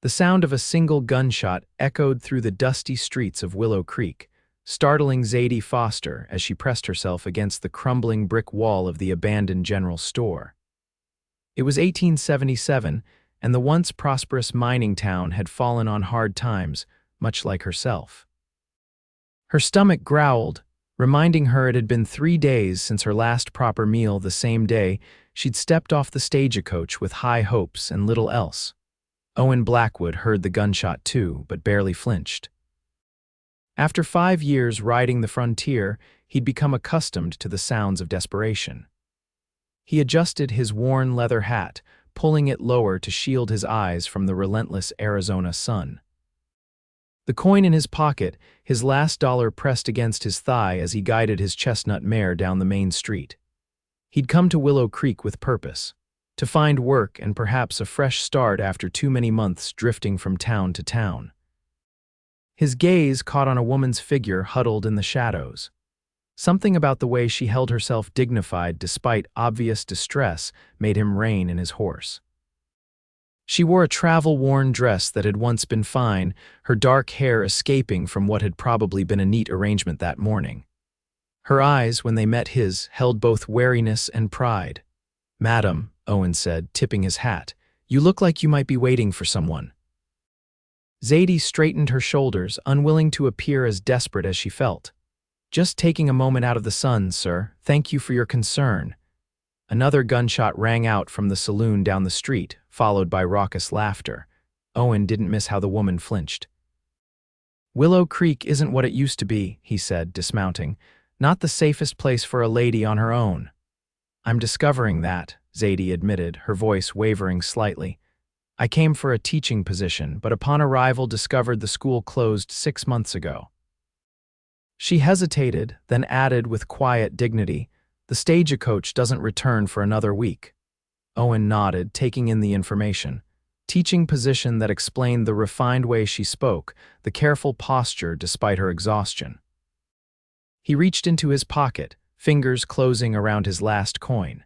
The sound of a single gunshot echoed through the dusty streets of Willow Creek, startling Zadie Foster as she pressed herself against the crumbling brick wall of the abandoned general store. It was 1877, and the once prosperous mining town had fallen on hard times, much like herself. Her stomach growled, reminding her it had been 3 days since her last proper meal. The same day she'd stepped off the stagecoach with high hopes and little else. Owen Blackwood heard the gunshot too, but barely flinched. After 5 years riding the frontier, he'd become accustomed to the sounds of desperation. He adjusted his worn leather hat, pulling it lower to shield his eyes from the relentless Arizona sun. The coin in his pocket, his last dollar pressed against his thigh as he guided his chestnut mare down the main street. He'd come to Willow Creek with purpose, to find work and perhaps a fresh start after too many months drifting from town to town. His gaze caught on a woman's figure huddled in the shadows. Something about the way she held herself dignified despite obvious distress made him rein in his horse. She wore a travel-worn dress that had once been fine, her dark hair escaping from what had probably been a neat arrangement that morning. Her eyes, when they met his, held both wariness and pride. "Madam," Owen said, tipping his hat, "you look like you might be waiting for someone." Zadie straightened her shoulders, unwilling to appear as desperate as she felt. "Just taking a moment out of the sun, sir. Thank you for your concern." Another gunshot rang out from the saloon down the street, followed by raucous laughter. Owen didn't miss how the woman flinched. "Willow Creek isn't what it used to be," he said, dismounting. "Not the safest place for a lady on her own." "I'm discovering that," Zadie admitted, her voice wavering slightly. "I came for a teaching position, but upon arrival discovered the school closed 6 months ago." She hesitated, then added with quiet dignity, "The stagecoach doesn't return for another week." Owen nodded, taking in the information. Teaching position that explained the refined way she spoke, the careful posture despite her exhaustion. He reached into his pocket, fingers closing around his last coin.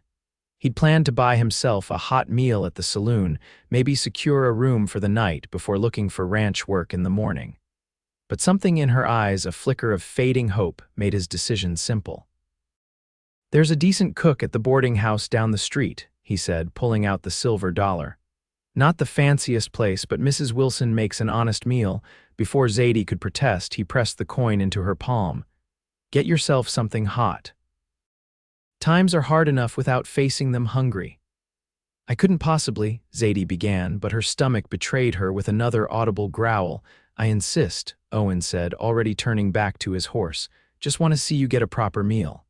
He'd planned to buy himself a hot meal at the saloon, maybe secure a room for the night before looking for ranch work in the morning. But something in her eyes, a flicker of fading hope, made his decision simple. "There's a decent cook at the boarding house down the street," he said, pulling out the silver dollar. "Not the fanciest place, but Mrs. Wilson makes an honest meal." Before Zadie could protest, he pressed the coin into her palm. "Get yourself something hot. Times are hard enough without facing them hungry." "I couldn't possibly," Zadie began, but her stomach betrayed her with another audible growl. "I insist," Owen said, already turning back to his horse. "Just want to see you get a proper meal."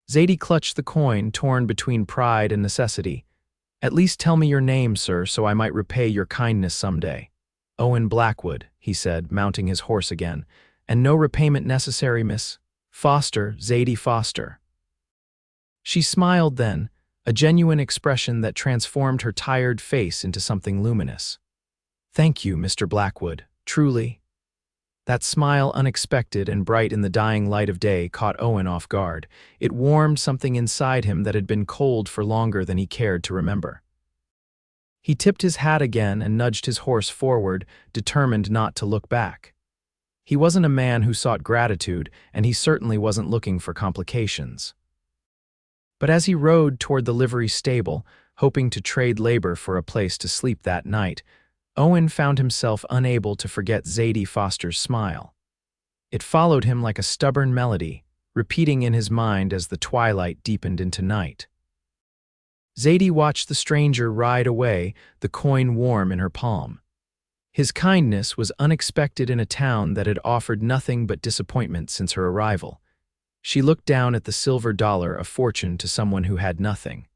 Zadie clutched the coin, torn between pride and necessity. "At least tell me your name, sir, so I might repay your kindness someday." "Owen Blackwood," he said, mounting his horse again. "And no repayment necessary, Miss Foster, Zadie Foster." She smiled then, a genuine expression that transformed her tired face into something luminous. "Thank you, Mr. Blackwood, truly." That smile, unexpected and bright in the dying light of day, caught Owen off guard. It warmed something inside him that had been cold for longer than he cared to remember. He tipped his hat again and nudged his horse forward, determined not to look back. He wasn't a man who sought gratitude, and he certainly wasn't looking for complications. But as he rode toward the livery stable, hoping to trade labor for a place to sleep that night, Owen found himself unable to forget Zadie Foster's smile. It followed him like a stubborn melody, repeating in his mind as the twilight deepened into night. Zadie watched the stranger ride away, the coin warm in her palm. His kindness was unexpected in a town that had offered nothing but disappointment since her arrival. She looked down at the silver dollar, a fortune to someone who had nothing.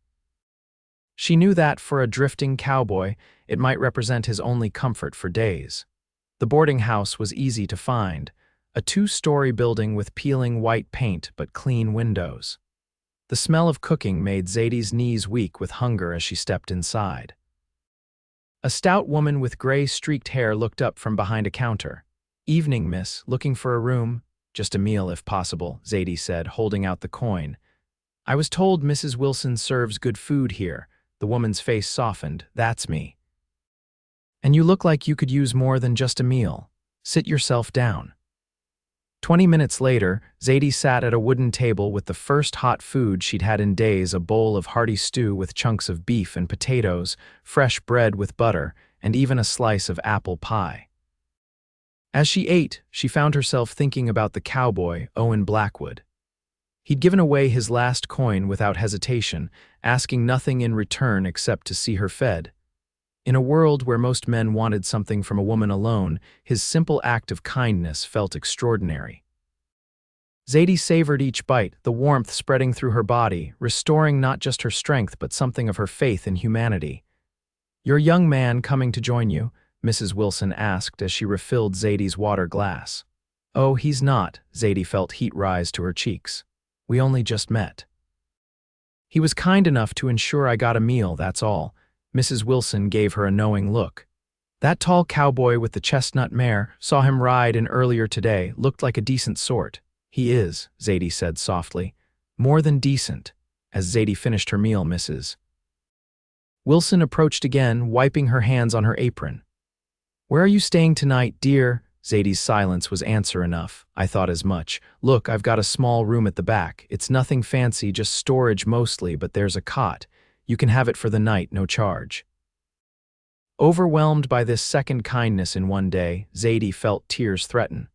She knew that, for a drifting cowboy, it might represent his only comfort for days. The boarding house was easy to find, a 2-story building with peeling white paint but clean windows. The smell of cooking made Zadie's knees weak with hunger as she stepped inside. A stout woman with gray-streaked hair looked up from behind a counter. "Evening, miss. Looking for a room?" "Just a meal, if possible," Zadie said, holding out the coin. "I was told Mrs. Wilson serves good food here." The woman's face softened. "That's me." And you look like you could use more than just a meal. Sit yourself down." 20 minutes later, Zadie sat at a wooden table with the first hot food she'd had in days, a bowl of hearty stew with chunks of beef and potatoes, fresh bread with butter, and even a slice of apple pie. As she ate, she found herself thinking about the cowboy, Owen Blackwood. He'd given away his last coin without hesitation, asking nothing in return except to see her fed. In a world where most men wanted something from a woman alone, his simple act of kindness felt extraordinary. Zadie savored each bite, the warmth spreading through her body, restoring not just her strength but something of her faith in humanity. "Your young man coming to join you?" Mrs. Wilson asked as she refilled Zadie's water glass. "Oh, he's not," Zadie felt heat rise to her cheeks. "We only just met. He was kind enough to ensure I got a meal, that's all." Mrs. Wilson gave her a knowing look. "That tall cowboy with the chestnut mare, saw him ride in earlier today, looked like a decent sort." "He is," Zadie said softly. "More than decent." As Zadie finished her meal, Mrs. Wilson approached again, wiping her hands on her apron. "Where are you staying tonight, dear?" Zadie's silence was answer enough. "I thought as much. Look, I've got a small room at the back. It's nothing fancy, just storage mostly, but there's a cot. You can have it for the night, no charge." Overwhelmed by this second kindness in one day, Zadie felt tears threaten.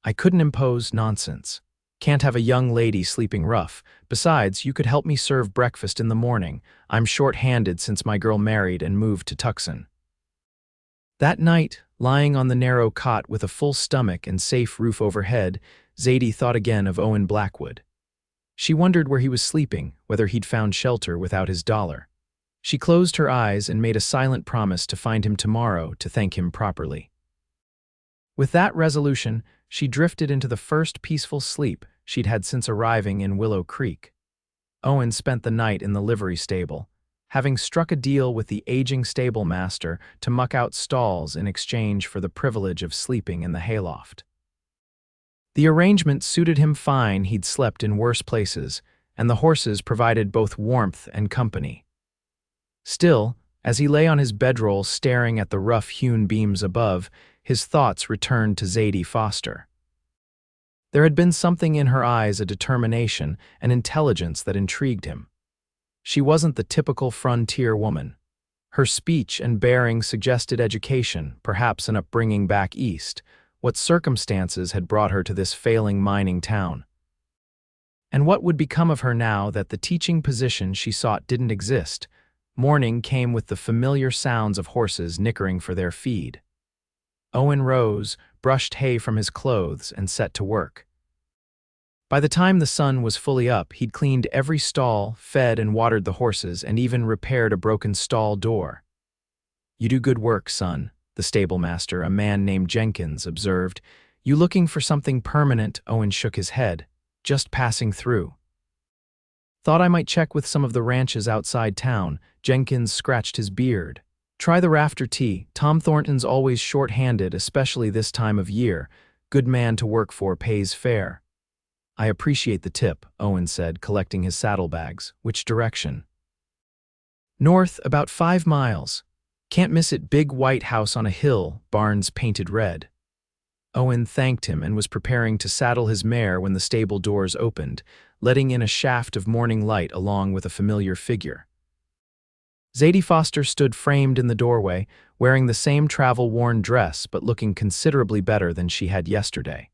"I couldn't impose nonsense. Can't have a young lady sleeping rough. Besides, you could help me serve breakfast in the morning. I'm short-handed since my girl married and moved to Tucson." That night, lying on the narrow cot with a full stomach and safe roof overhead, Zadie thought again of Owen Blackwood. She wondered where he was sleeping, whether he'd found shelter without his dollar. She closed her eyes and made a silent promise to find him tomorrow to thank him properly. With that resolution, she drifted into the first peaceful sleep she'd had since arriving in Willow Creek. Owen spent the night in the livery stable, having struck a deal with the aging stable master to muck out stalls in exchange for the privilege of sleeping in the hayloft. The arrangement suited him fine. He'd slept in worse places, and the horses provided both warmth and company. Still, as he lay on his bedroll staring at the rough-hewn beams above, his thoughts returned to Zadie Foster. There had been something in her eyes, a determination, an intelligence that intrigued him. She wasn't the typical frontier woman. Her speech and bearing suggested education, perhaps an upbringing back east. What circumstances had brought her to this failing mining town? And what would become of her now that the teaching position she sought didn't exist? Morning came with the familiar sounds of horses nickering for their feed. Owen rose, brushed hay from his clothes, and set to work. By the time the sun was fully up, he'd cleaned every stall, fed and watered the horses, and even repaired a broken stall door. "You do good work, son," the stable master, a man named Jenkins, observed. "You looking for something permanent?" Owen shook his head. "Just passing through. Thought I might check with some of the ranches outside town." Jenkins scratched his beard. "Try the rafter tea. Tom Thornton's always short-handed, especially this time of year. Good man to work for, pays fair." "I appreciate the tip," Owen said, collecting his saddlebags. "Which direction?" "North, about 5 miles. Can't miss it, big white house on a hill, barns painted red." Owen thanked him and was preparing to saddle his mare when the stable doors opened, letting in a shaft of morning light along with a familiar figure. Zadie Foster stood framed in the doorway, wearing the same travel-worn dress but looking considerably better than she had yesterday.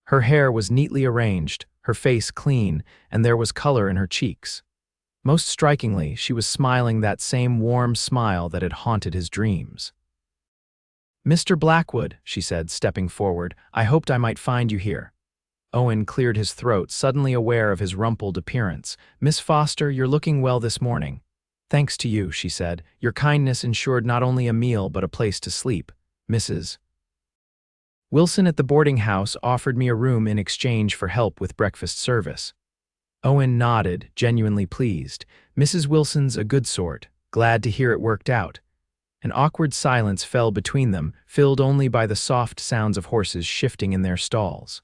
Her hair was neatly arranged, her face clean, and there was color in her cheeks. Most strikingly, she was smiling that same warm smile that had haunted his dreams. "Mr. Blackwood," she said, stepping forward, "I hoped I might find you here." Owen cleared his throat, suddenly aware of his rumpled appearance. "Miss Foster, you're looking well this morning." "Thanks to you," she said. "Your kindness ensured not only a meal but a place to sleep. Mrs. Wilson at the boarding house offered me a room in exchange for help with breakfast service." Owen nodded, genuinely pleased. "Mrs. Wilson's a good sort. Glad to hear it worked out." An awkward silence fell between them, filled only by the soft sounds of horses shifting in their stalls.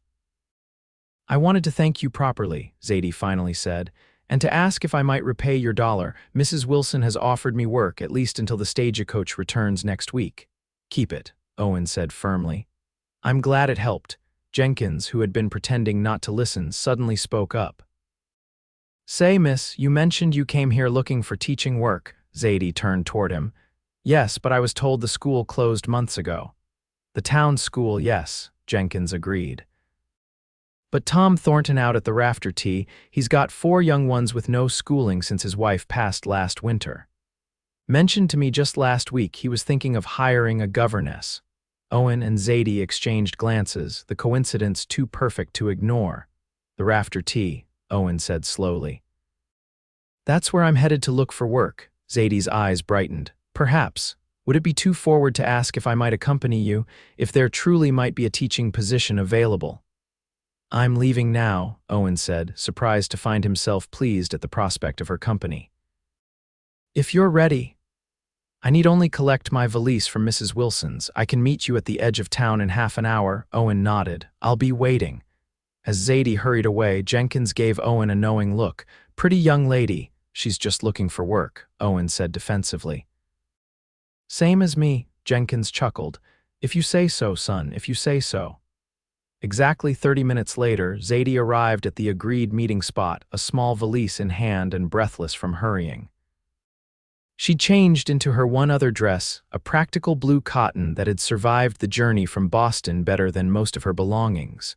"I wanted to thank you properly," Zadie finally said, And to ask if I might repay your dollar, Mrs. Wilson has offered me work at least until the stagecoach returns next week. Keep it, Owen said firmly. I'm glad it helped. Jenkins, who had been pretending not to listen, suddenly spoke up. Say, miss, you mentioned you came here looking for teaching work. Zadie turned toward him. Yes, but I was told the school closed months ago. The town school, yes, Jenkins agreed. But Tom Thornton out at the rafter tee, he's got 4 young ones with no schooling since his wife passed last winter. Mentioned to me just last week he was thinking of hiring a governess. Owen and Zadie exchanged glances, the coincidence too perfect to ignore. The rafter tee, Owen said slowly. That's where I'm headed to look for work. Zadie's eyes brightened. Perhaps. Would it be too forward to ask if I might accompany you, if there truly might be a teaching position available? I'm leaving now, Owen said, surprised to find himself pleased at the prospect of her company. If you're ready. I need only collect my valise from Mrs. Wilson's. I can meet you at the edge of town in half an hour. Owen nodded. I'll be waiting. As Zadie hurried away, Jenkins gave Owen a knowing look. Pretty young lady. She's just looking for work, Owen said defensively. Same as me, Jenkins chuckled. If you say so, son, if you say so. Exactly 30 minutes later, Zadie arrived at the agreed meeting spot, a small valise in hand and breathless from hurrying. She changed into her one other dress, a practical blue cotton that had survived the journey from Boston better than most of her belongings.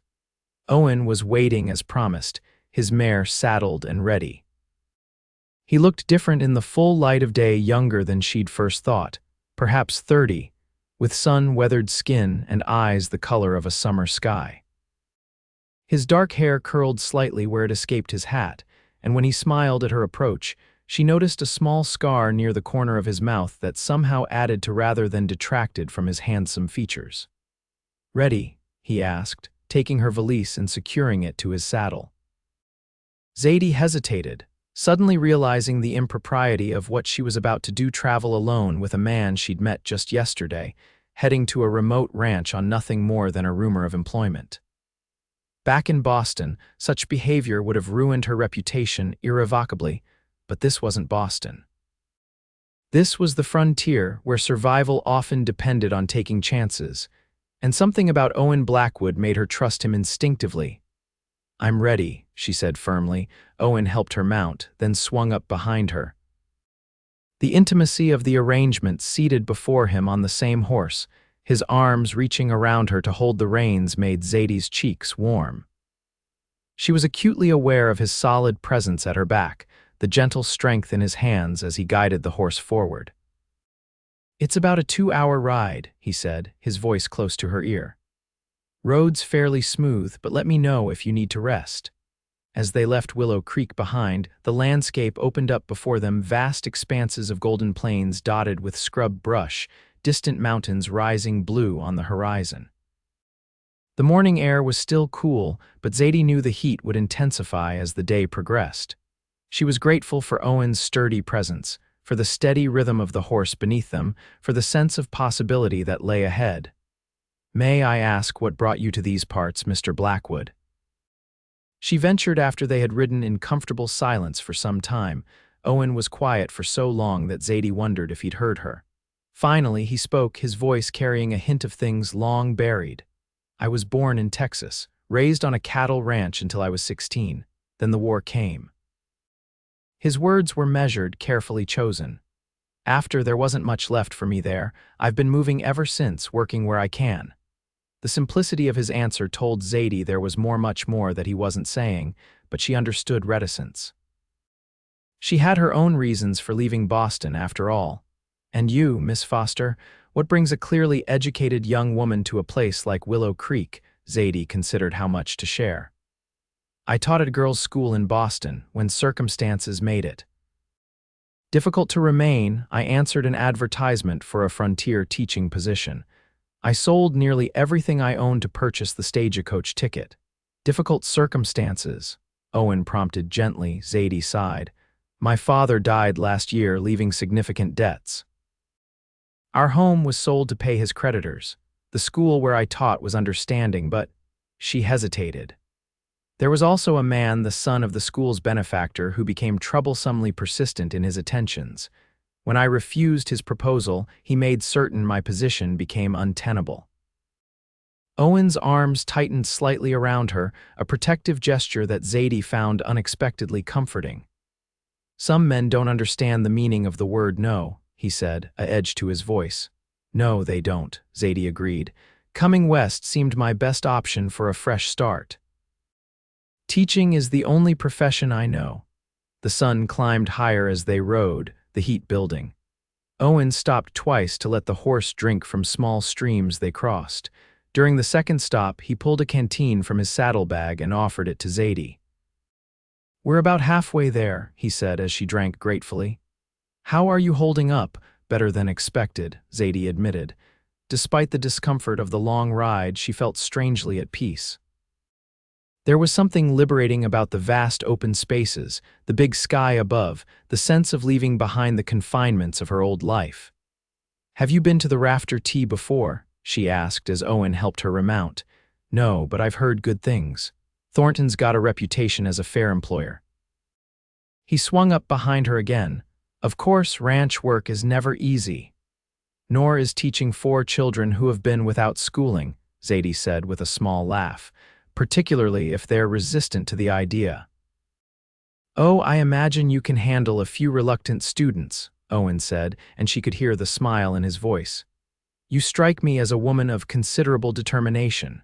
Owen was waiting as promised, his mare saddled and ready. He looked different in the full light of day, younger than she'd first thought, perhaps 30, with sun-weathered skin and eyes the color of a summer sky. His dark hair curled slightly where it escaped his hat, and when he smiled at her approach, she noticed a small scar near the corner of his mouth that somehow added to rather than detracted from his handsome features. Ready? He asked, taking her valise and securing it to his saddle. Zadie hesitated, suddenly realizing the impropriety of what she was about to do, travel alone with a man she'd met just yesterday, heading to a remote ranch on nothing more than a rumor of employment. Back in Boston, such behavior would have ruined her reputation irrevocably, but this wasn't Boston. This was the frontier where survival often depended on taking chances, and something about Owen Blackwood made her trust him instinctively. I'm ready, she said firmly. Owen helped her mount, then swung up behind her. The intimacy of the arrangement, seated before him on the same horse, his arms reaching around her to hold the reins, made Zadie's cheeks warm. She was acutely aware of his solid presence at her back, the gentle strength in his hands as he guided the horse forward. It's about a 2-hour ride, he said, his voice close to her ear. Road's fairly smooth, but let me know if you need to rest. As they left Willow Creek behind, the landscape opened up before them, vast expanses of golden plains dotted with scrub brush, distant mountains rising blue on the horizon. The morning air was still cool, but Zadie knew the heat would intensify as the day progressed. She was grateful for Owen's sturdy presence, for the steady rhythm of the horse beneath them, for the sense of possibility that lay ahead. May I ask what brought you to these parts, Mr. Blackwood? She ventured after they had ridden in comfortable silence for some time. Owen was quiet for so long that Zadie wondered if he'd heard her. Finally, he spoke, his voice carrying a hint of things long buried. I was born in Texas, raised on a cattle ranch until I was 16. Then the war came. His words were measured, carefully chosen. After there wasn't much left for me there, I've been moving ever since, working where I can. The simplicity of his answer told Zadie there was much more that he wasn't saying, but she understood reticence. She had her own reasons for leaving Boston, after all. And you, Miss Foster, what brings a clearly educated young woman to a place like Willow Creek? Zadie considered how much to share. I taught at a girls' school in Boston when circumstances made it difficult to remain. I answered an advertisement for a frontier teaching position. I sold nearly everything I owned to purchase the stagecoach ticket. Difficult circumstances, Owen prompted gently. Zadie sighed. My father died last year, leaving significant debts. Our home was sold to pay his creditors. The school where I taught was understanding, but she hesitated. There was also a man, the son of the school's benefactor, who became troublesomely persistent in his attentions. When I refused his proposal, he made certain my position became untenable. Owen's arms tightened slightly around her, a protective gesture that Zadie found unexpectedly comforting. "Some men don't understand the meaning of the word no," he said, a edge to his voice. "No, they don't," Zadie agreed. "Coming west seemed my best option for a fresh start. Teaching is the only profession I know." The sun climbed higher as they rode, the heat building. Owen stopped twice to let the horse drink from small streams they crossed. During the second stop, he pulled a canteen from his saddlebag and offered it to Zadie. "We're about halfway there," he said as she drank gratefully. "How are you holding up?" "Better than expected," Zadie admitted. Despite the discomfort of the long ride, she felt strangely at peace. There was something liberating about the vast open spaces, the big sky above, the sense of leaving behind the confinements of her old life. "Have you been to the rafter tea before?" she asked as Owen helped her remount. "No, but I've heard good things. Thornton's got a reputation as a fair employer." He swung up behind her again. "Of course, ranch work is never easy. Nor is teaching 4 children who have been without schooling," Zadie said with a small laugh, "particularly if they're resistant to the idea." "Oh, I imagine you can handle a few reluctant students," Owen said, and she could hear the smile in his voice. "You strike me as a woman of considerable determination."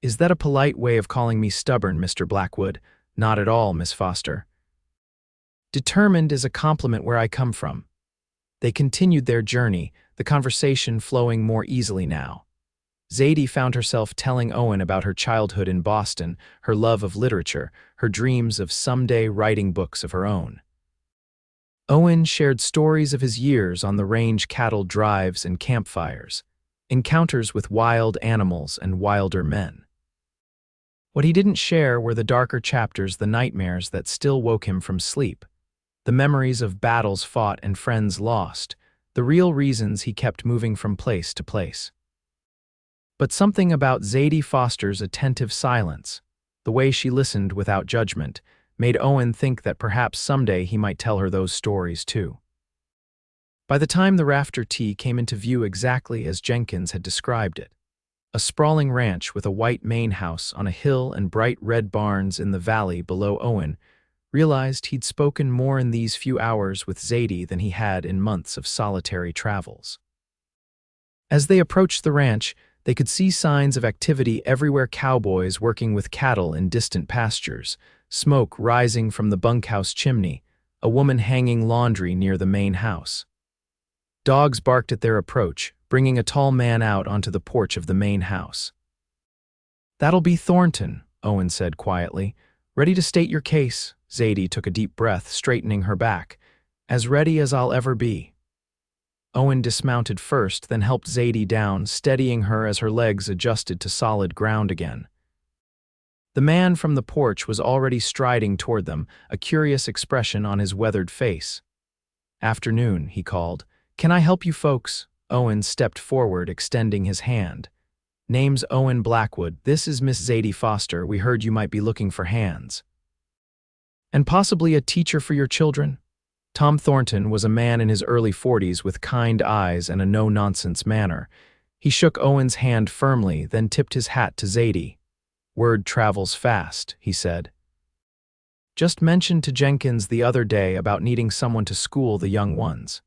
"Is that a polite way of calling me stubborn, Mr. Blackwood?" "Not at all, Miss Foster. Determined is a compliment where I come from." They continued their journey, the conversation flowing more easily now. Zadie found herself telling Owen about her childhood in Boston, her love of literature, her dreams of someday writing books of her own. Owen shared stories of his years on the range, cattle drives and campfires, encounters with wild animals and wilder men. What he didn't share were the darker chapters, the nightmares that still woke him from sleep, the memories of battles fought and friends lost, the real reasons he kept moving from place to place. But something about Zadie Foster's attentive silence, the way she listened without judgment, made Owen think that perhaps someday he might tell her those stories too. By the time the rafter tea came into view exactly as Jenkins had described it, a sprawling ranch with a white main house on a hill and bright red barns in the valley below, Owen realized he'd spoken more in these few hours with Zadie than he had in months of solitary travels. As they approached the ranch, they could see signs of activity everywhere: cowboys working with cattle in distant pastures, smoke rising from the bunkhouse chimney, a woman hanging laundry near the main house. Dogs barked at their approach, bringing a tall man out onto the porch of the main house. "That'll be Thornton," Owen said quietly. "Ready to state your case?" Zadie took a deep breath, straightening her back. "As ready as I'll ever be." Owen dismounted first, then helped Zadie down, steadying her as her legs adjusted to solid ground again. The man from the porch was already striding toward them, a curious expression on his weathered face. "Afternoon," he called. "Can I help you folks?" Owen stepped forward, extending his hand. "Name's Owen Blackwood. This is Miss Zadie Foster. We heard you might be looking for hands. And possibly a teacher for your children?" Tom Thornton was a man in his early 40s with kind eyes and a no-nonsense manner. He shook Owen's hand firmly, then tipped his hat to Zadie. "Word travels fast," he said. "Just mentioned to Jenkins the other day about needing someone to school the young ones."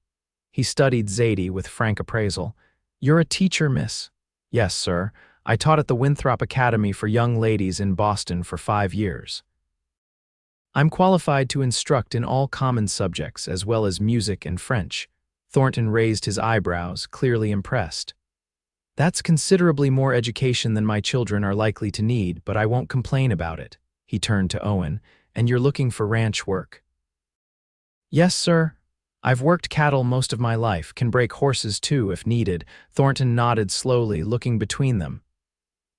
He studied Zadie with frank appraisal. "You're a teacher, miss?" "Yes, sir. I taught at the Winthrop Academy for Young Ladies in Boston for 5 years. I'm qualified to instruct in all common subjects, as well as music and French." Thornton raised his eyebrows, clearly impressed. "That's considerably more education than my children are likely to need, but I won't complain about it." He turned to Owen. "And you're looking for ranch work?" "Yes, sir. I've worked cattle most of my life, can break horses too if needed." Thornton nodded slowly, looking between them.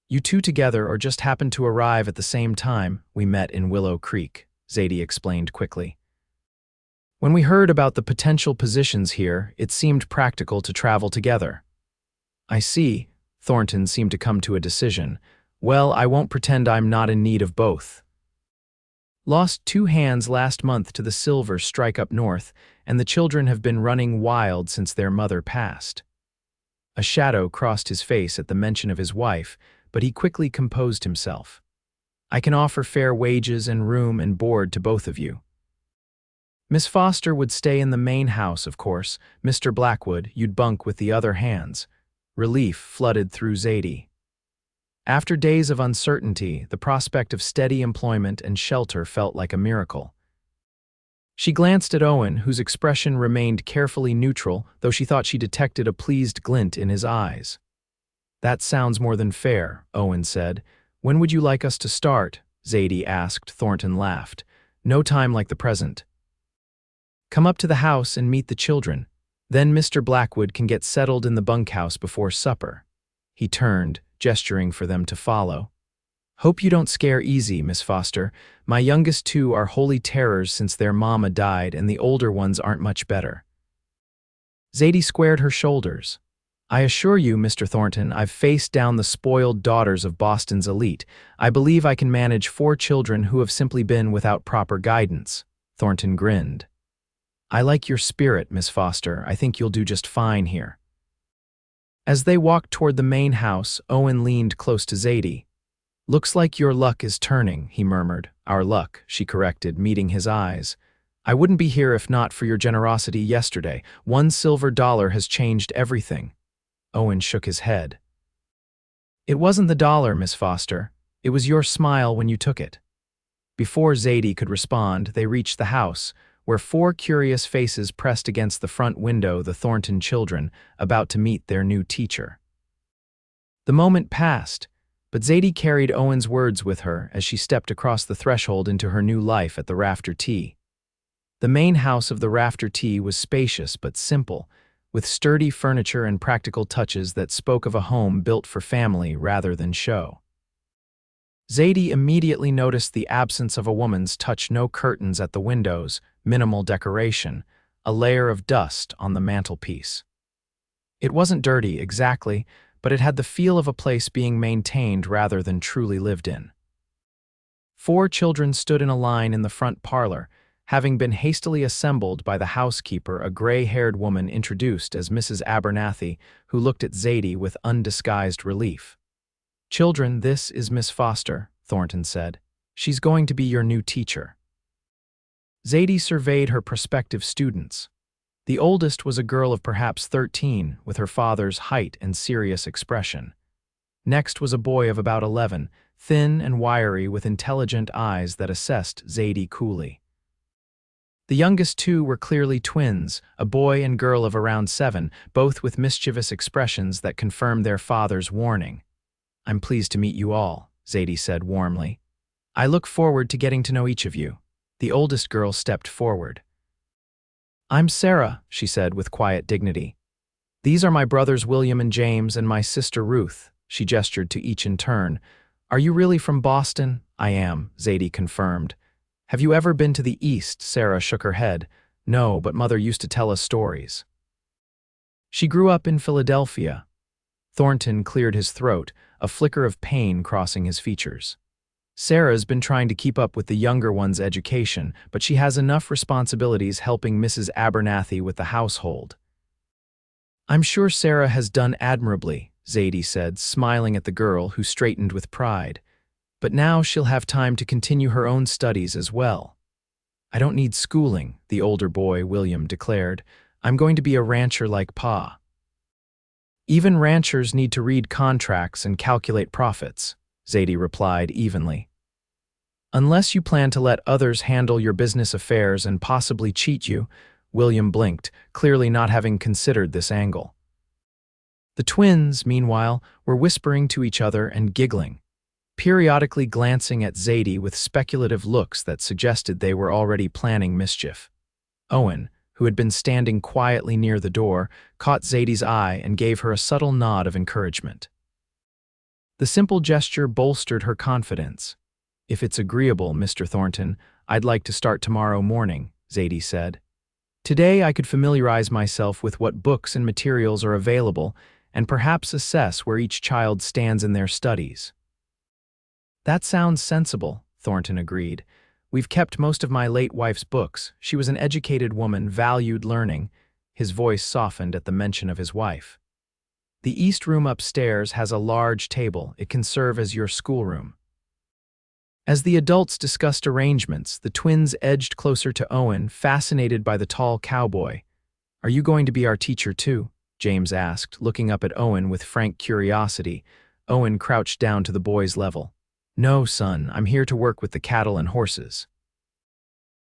"You two together or just happened to arrive at the same time?" "We met in Willow Creek," Zadie explained quickly. "When we heard about the potential positions here, it seemed practical to travel together." "I see." Thornton seemed to come to a decision. "Well, I won't pretend I'm not in need of both." Lost 2 hands last month to the silver strike up north, and the children have been running wild since their mother passed. A shadow crossed his face at the mention of his wife, but he quickly composed himself. I can offer fair wages and room and board to both of you. Miss Foster would stay in the main house, of course. Mr. Blackwood, you'd bunk with the other hands. Relief flooded through Zadie. After days of uncertainty, the prospect of steady employment and shelter felt like a miracle. She glanced at Owen, whose expression remained carefully neutral, though she thought she detected a pleased glint in his eyes. That sounds more than fair, Owen said. When would you like us to start? Zadie asked. Thornton laughed. No time like the present. Come up to the house and meet the children. Then Mr. Blackwood can get settled in the bunkhouse before supper. He turned, gesturing for them to follow. Hope you don't scare easy, Miss Foster. My youngest two are holy terrors since their mama died, and the older ones aren't much better. Zadie squared her shoulders. I assure you, Mr. Thornton, I've faced down the spoiled daughters of Boston's elite. I believe I can manage 4 children who have simply been without proper guidance. Thornton grinned. I like your spirit, Miss Foster. I think you'll do just fine here. As they walked toward the main house, Owen leaned close to Zadie. Looks like your luck is turning, he murmured. Our luck, she corrected, meeting his eyes. I wouldn't be here if not for your generosity yesterday. $1 silver has changed everything. Owen shook his head. It wasn't the dollar, Miss Foster. It was your smile when you took it. Before Zadie could respond, they reached the house, where 4 curious faces pressed against the front window the Thornton children, about to meet their new teacher. The moment passed, but Zadie carried Owen's words with her as she stepped across the threshold into her new life at the Rafter Tea. The main house of the Rafter Tea was spacious but simple, with sturdy furniture and practical touches that spoke of a home built for family rather than show. Zadie immediately noticed the absence of a woman's touch: no curtains at the windows, minimal decoration, a layer of dust on the mantelpiece. It wasn't dirty, exactly, but it had the feel of a place being maintained rather than truly lived in. 4 children stood in a line in the front parlor, having been hastily assembled by the housekeeper, a gray-haired woman introduced as Mrs. Abernathy, who looked at Zadie with undisguised relief. Children, this is Miss Foster, Thornton said. She's going to be your new teacher. Zadie surveyed her prospective students. The oldest was a girl of perhaps 13, with her father's height and serious expression. Next was a boy of about 11, thin and wiry with intelligent eyes that assessed Zadie coolly. The youngest 2 were clearly twins, a boy and girl of around 7, both with mischievous expressions that confirmed their father's warning. I'm pleased to meet you all, Zadie said warmly. I look forward to getting to know each of you. The oldest girl stepped forward. I'm Sarah, she said with quiet dignity. These are my brothers William and James and my sister Ruth, she gestured to each in turn. Are you really from Boston? I am, Zadie confirmed. Have you ever been to the East? Sarah shook her head. No, but Mother used to tell us stories. She grew up in Philadelphia. Thornton cleared his throat, a flicker of pain crossing his features. Sarah's been trying to keep up with the younger one's education, but she has enough responsibilities helping Mrs. Abernathy with the household. I'm sure Sarah has done admirably, Zadie said, smiling at the girl who straightened with pride. But now she'll have time to continue her own studies as well. I don't need schooling, the older boy, William, declared. I'm going to be a rancher like Pa. Even ranchers need to read contracts and calculate profits, Zadie replied evenly. Unless you plan to let others handle your business affairs and possibly cheat you, William blinked, clearly not having considered this angle. The twins, meanwhile, were whispering to each other and giggling, periodically glancing at Zadie with speculative looks that suggested they were already planning mischief. Owen, who had been standing quietly near the door, caught Zadie's eye and gave her a subtle nod of encouragement. The simple gesture bolstered her confidence. If it's agreeable, Mr. Thornton, I'd like to start tomorrow morning, Zadie said. Today I could familiarize myself with what books and materials are available and perhaps assess where each child stands in their studies. That sounds sensible, Thornton agreed. We've kept most of my late wife's books. She was an educated woman, valued learning." His voice softened at the mention of his wife. "The east room upstairs has a large table. It can serve as your schoolroom." As the adults discussed arrangements, the twins edged closer to Owen, fascinated by the tall cowboy. "Are you going to be our teacher too?" James asked, looking up at Owen with frank curiosity. Owen crouched down to the boy's level. "No, son, I'm here to work with the cattle and horses."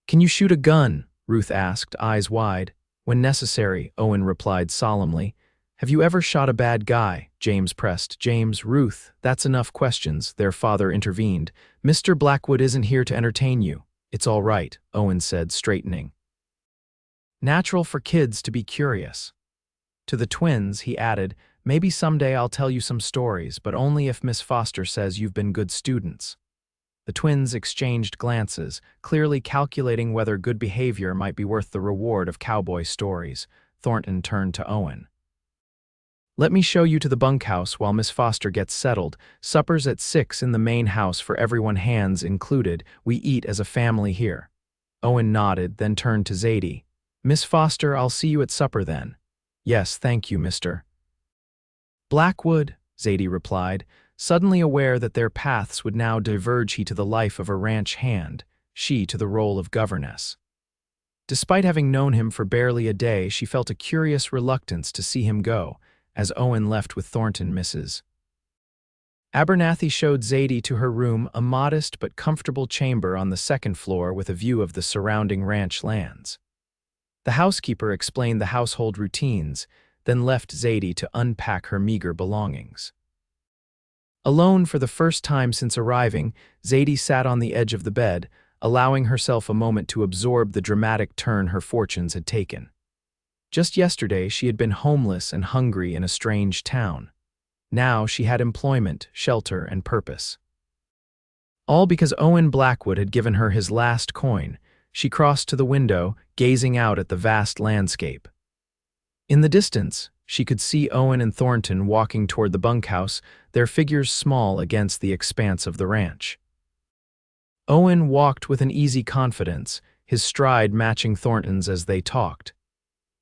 "Can you shoot a gun?" Ruth asked, eyes wide. "When necessary," Owen replied solemnly. "Have you ever shot a bad guy?" James pressed. "James, Ruth, that's enough questions," their father intervened. "Mr. Blackwood isn't here to entertain you." "It's all right," Owen said, straightening. "Natural for kids to be curious." To the twins, he added, "Maybe someday I'll tell you some stories, but only if Miss Foster says you've been good students." The twins exchanged glances, clearly calculating whether good behavior might be worth the reward of cowboy stories. Thornton turned to Owen. "Let me show you to the bunkhouse while Miss Foster gets settled. Supper's at 6 in the main house for everyone, hands included. We eat as a family here." Owen nodded, then turned to Zadie. "Miss Foster, I'll see you at supper then." "Yes, thank you, Mr. Blackwood," Zadie replied, suddenly aware that their paths would now diverge, he to the life of a ranch hand, she to the role of governess. Despite having known him for barely a day, she felt a curious reluctance to see him go, as Owen left with Thornton. Mrs. Abernathy showed Zadie to her room, a modest but comfortable chamber on the second floor with a view of the surrounding ranch lands. The housekeeper explained the household routines, then left Zadie to unpack her meager belongings. Alone for the first time since arriving, Zadie sat on the edge of the bed, allowing herself a moment to absorb the dramatic turn her fortunes had taken. Just yesterday, she had been homeless and hungry in a strange town. Now she had employment, shelter, and purpose. All because Owen Blackwood had given her his last coin. She crossed to the window, gazing out at the vast landscape. In the distance, she could see Owen and Thornton walking toward the bunkhouse, their figures small against the expanse of the ranch. Owen walked with an easy confidence, his stride matching Thornton's as they talked.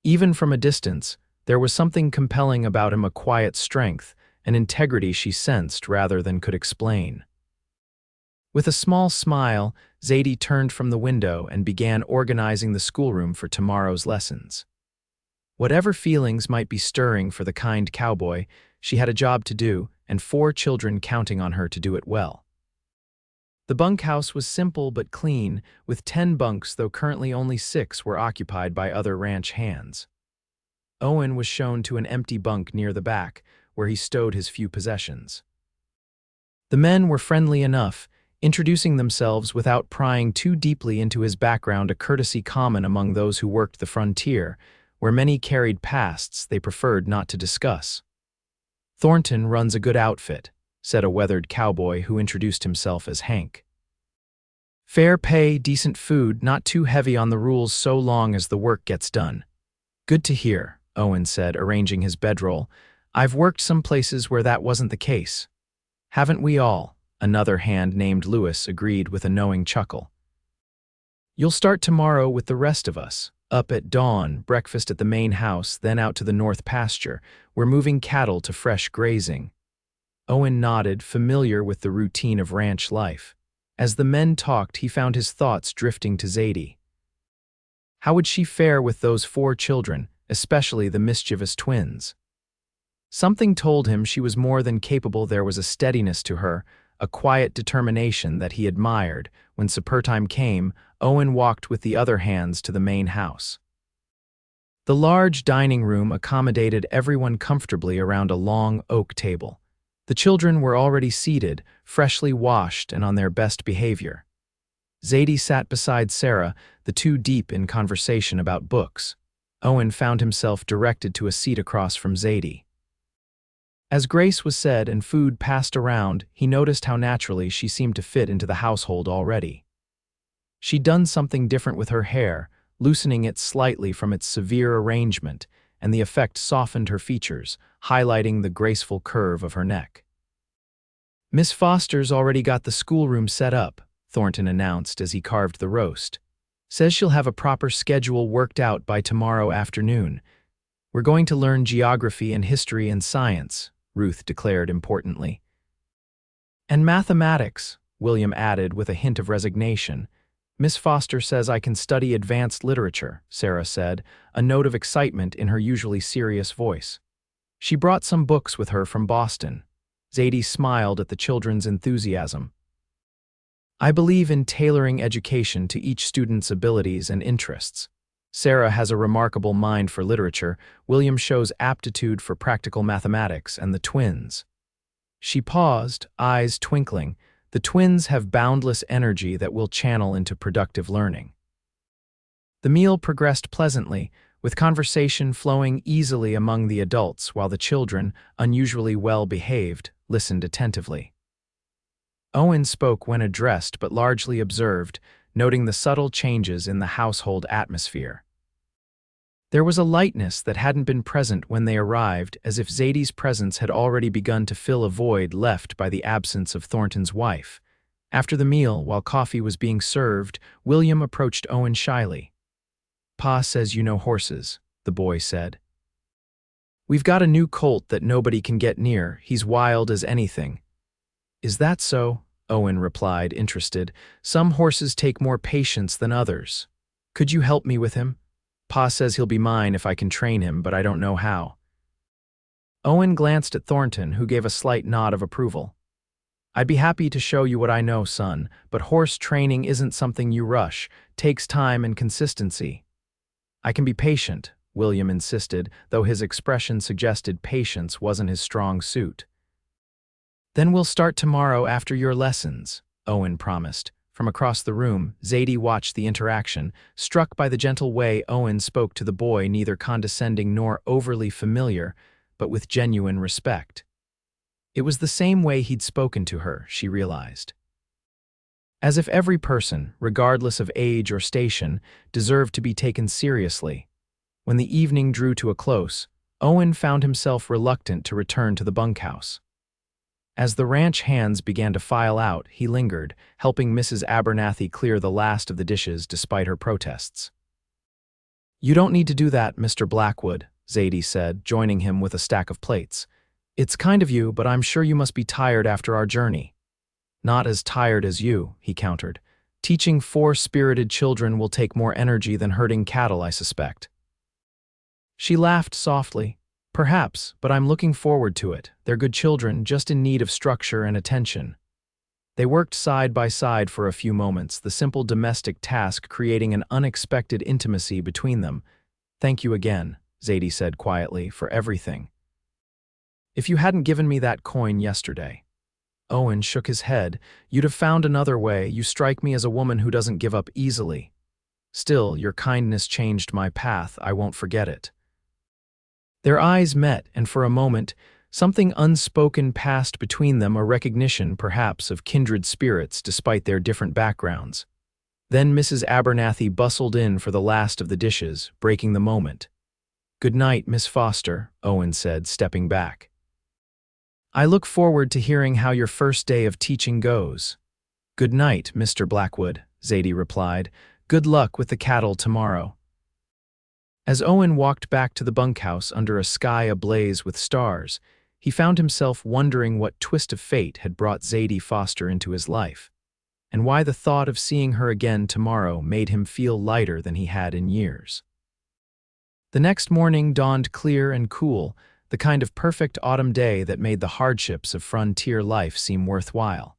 Even from a distance, there was something compelling about him, a quiet strength, an integrity she sensed rather than could explain. With a small smile, Zadie turned from the window and began organizing the schoolroom for tomorrow's lessons. Whatever feelings might be stirring for the kind cowboy, she had a job to do, and 4 children counting on her to do it well. The bunkhouse was simple but clean, with 10 bunks, though currently only 6 were occupied by other ranch hands. Owen was shown to an empty bunk near the back, where he stowed his few possessions. The men were friendly enough, introducing themselves without prying too deeply into his background, a courtesy common among those who worked the frontier, where many carried pasts they preferred not to discuss. "Thornton runs a good outfit," said a weathered cowboy who introduced himself as Hank. "Fair pay, decent food, not too heavy on the rules so long as the work gets done." "Good to hear," Owen said, arranging his bedroll. "I've worked some places where that wasn't the case." "Haven't we all?" Another hand named Lewis agreed with a knowing chuckle. "You'll start tomorrow with the rest of us. Up at dawn, breakfast at the main house, then out to the north pasture. We're moving cattle to fresh grazing." Owen nodded, familiar with the routine of ranch life. As the men talked, he found his thoughts drifting to Zadie. How would she fare with those 4 children, especially the mischievous twins? Something told him she was more than capable. There was a steadiness to her, a quiet determination that he admired. When supper time came, Owen walked with the other hands to the main house. The large dining room accommodated everyone comfortably around a long oak table. The children were already seated, freshly washed and on their best behavior. Zadie sat beside Sarah, the two deep in conversation about books. Owen found himself directed to a seat across from Zadie. As grace was said and food passed around, he noticed how naturally she seemed to fit into the household already. She'd done something different with her hair, loosening it slightly from its severe arrangement, and the effect softened her features, highlighting the graceful curve of her neck. "Miss Foster's already got the schoolroom set up," Thornton announced as he carved the roast. Says she'll have a proper schedule worked out by tomorrow afternoon. We're going to learn geography and history and science, Ruth declared importantly. And mathematics, William added with a hint of resignation. Miss Foster says I can study advanced literature, Sarah said, a note of excitement in her usually serious voice. She brought some books with her from Boston. Zadie smiled at the children's enthusiasm. I believe in tailoring education to each student's abilities and interests. Sarah has a remarkable mind for literature. William shows aptitude for practical mathematics, and the twins. She paused, eyes twinkling. The twins have boundless energy that we'll channel into productive learning. The meal progressed pleasantly, with conversation flowing easily among the adults while the children, unusually well-behaved, listened attentively. Owen spoke when addressed but largely observed, noting the subtle changes in the household atmosphere. There was a lightness that hadn't been present when they arrived, as if Zadie's presence had already begun to fill a void left by the absence of Thornton's wife. After the meal, while coffee was being served, William approached Owen shyly. Pa says you know horses, the boy said. We've got a new colt that nobody can get near. He's wild as anything. Is that so? Owen replied, interested. Some horses take more patience than others. Could you help me with him? Pa says he'll be mine if I can train him, but I don't know how. Owen glanced at Thornton, who gave a slight nod of approval. I'd be happy to show you what I know, son, but horse training isn't something you rush. Takes time and consistency. I can be patient, William insisted, though his expression suggested patience wasn't his strong suit. Then we'll start tomorrow after your lessons, Owen promised. From across the room, Zadie watched the interaction, struck by the gentle way Owen spoke to the boy, neither condescending nor overly familiar, but with genuine respect. It was the same way he'd spoken to her, she realized. As if every person, regardless of age or station, deserved to be taken seriously. When the evening drew to a close, Owen found himself reluctant to return to the bunkhouse. As the ranch hands began to file out, he lingered, helping Mrs. Abernathy clear the last of the dishes despite her protests. You don't need to do that, Mr. Blackwood, Zadie said, joining him with a stack of plates. It's kind of you, but I'm sure you must be tired after our journey. Not as tired as you, he countered. Teaching 4 spirited children will take more energy than herding cattle, I suspect. She laughed softly. Perhaps, but I'm looking forward to it. They're good children, just in need of structure and attention. They worked side by side for a few moments, the simple domestic task creating an unexpected intimacy between them. Thank you again, Zadie said quietly, for everything. If you hadn't given me that coin yesterday. Owen shook his head. You'd have found another way. You strike me as a woman who doesn't give up easily. Still, your kindness changed my path. I won't forget it. Their eyes met, and for a moment, something unspoken passed between them, a recognition, perhaps, of kindred spirits despite their different backgrounds. Then Mrs. Abernathy bustled in for the last of the dishes, breaking the moment. Good night, Miss Foster, Owen said, stepping back. I look forward to hearing how your first day of teaching goes. Good night, Mr. Blackwood, Zadie replied. Good luck with the cattle tomorrow. As Owen walked back to the bunkhouse under a sky ablaze with stars, he found himself wondering what twist of fate had brought Zadie Foster into his life, and why the thought of seeing her again tomorrow made him feel lighter than he had in years. The next morning dawned clear and cool, the kind of perfect autumn day that made the hardships of frontier life seem worthwhile.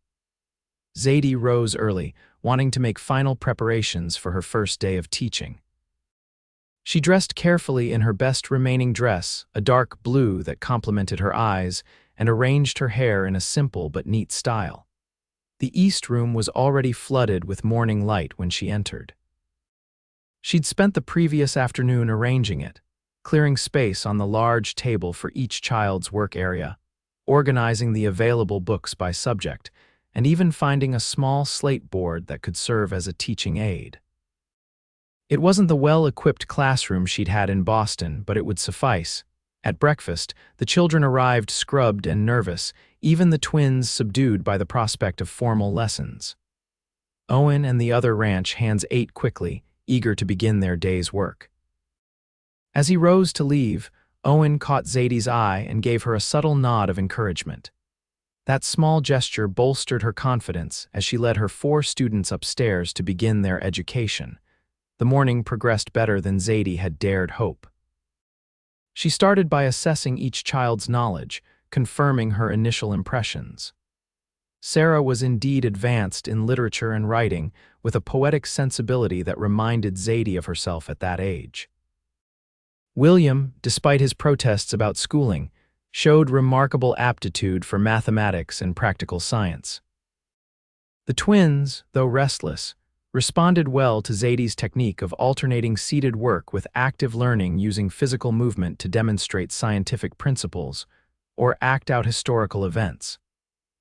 Zadie rose early, wanting to make final preparations for her first day of teaching. She dressed carefully in her best remaining dress, a dark blue that complemented her eyes, and arranged her hair in a simple but neat style. The East Room was already flooded with morning light when she entered. She'd spent the previous afternoon arranging it, clearing space on the large table for each child's work area, organizing the available books by subject, and even finding a small slate board that could serve as a teaching aid. It wasn't the well-equipped classroom she'd had in Boston, but it would suffice. At breakfast, the children arrived scrubbed and nervous, even the twins subdued by the prospect of formal lessons. Owen and the other ranch hands ate quickly, eager to begin their day's work. As he rose to leave, Owen caught Zadie's eye and gave her a subtle nod of encouragement. That small gesture bolstered her confidence as she led her 4 students upstairs to begin their education. The morning progressed better than Zadie had dared hope. She started by assessing each child's knowledge, confirming her initial impressions. Sarah was indeed advanced in literature and writing, with a poetic sensibility that reminded Zadie of herself at that age. William, despite his protests about schooling, showed remarkable aptitude for mathematics and practical science. The twins, though restless, responded well to Zadie's technique of alternating seated work with active learning using physical movement to demonstrate scientific principles or act out historical events.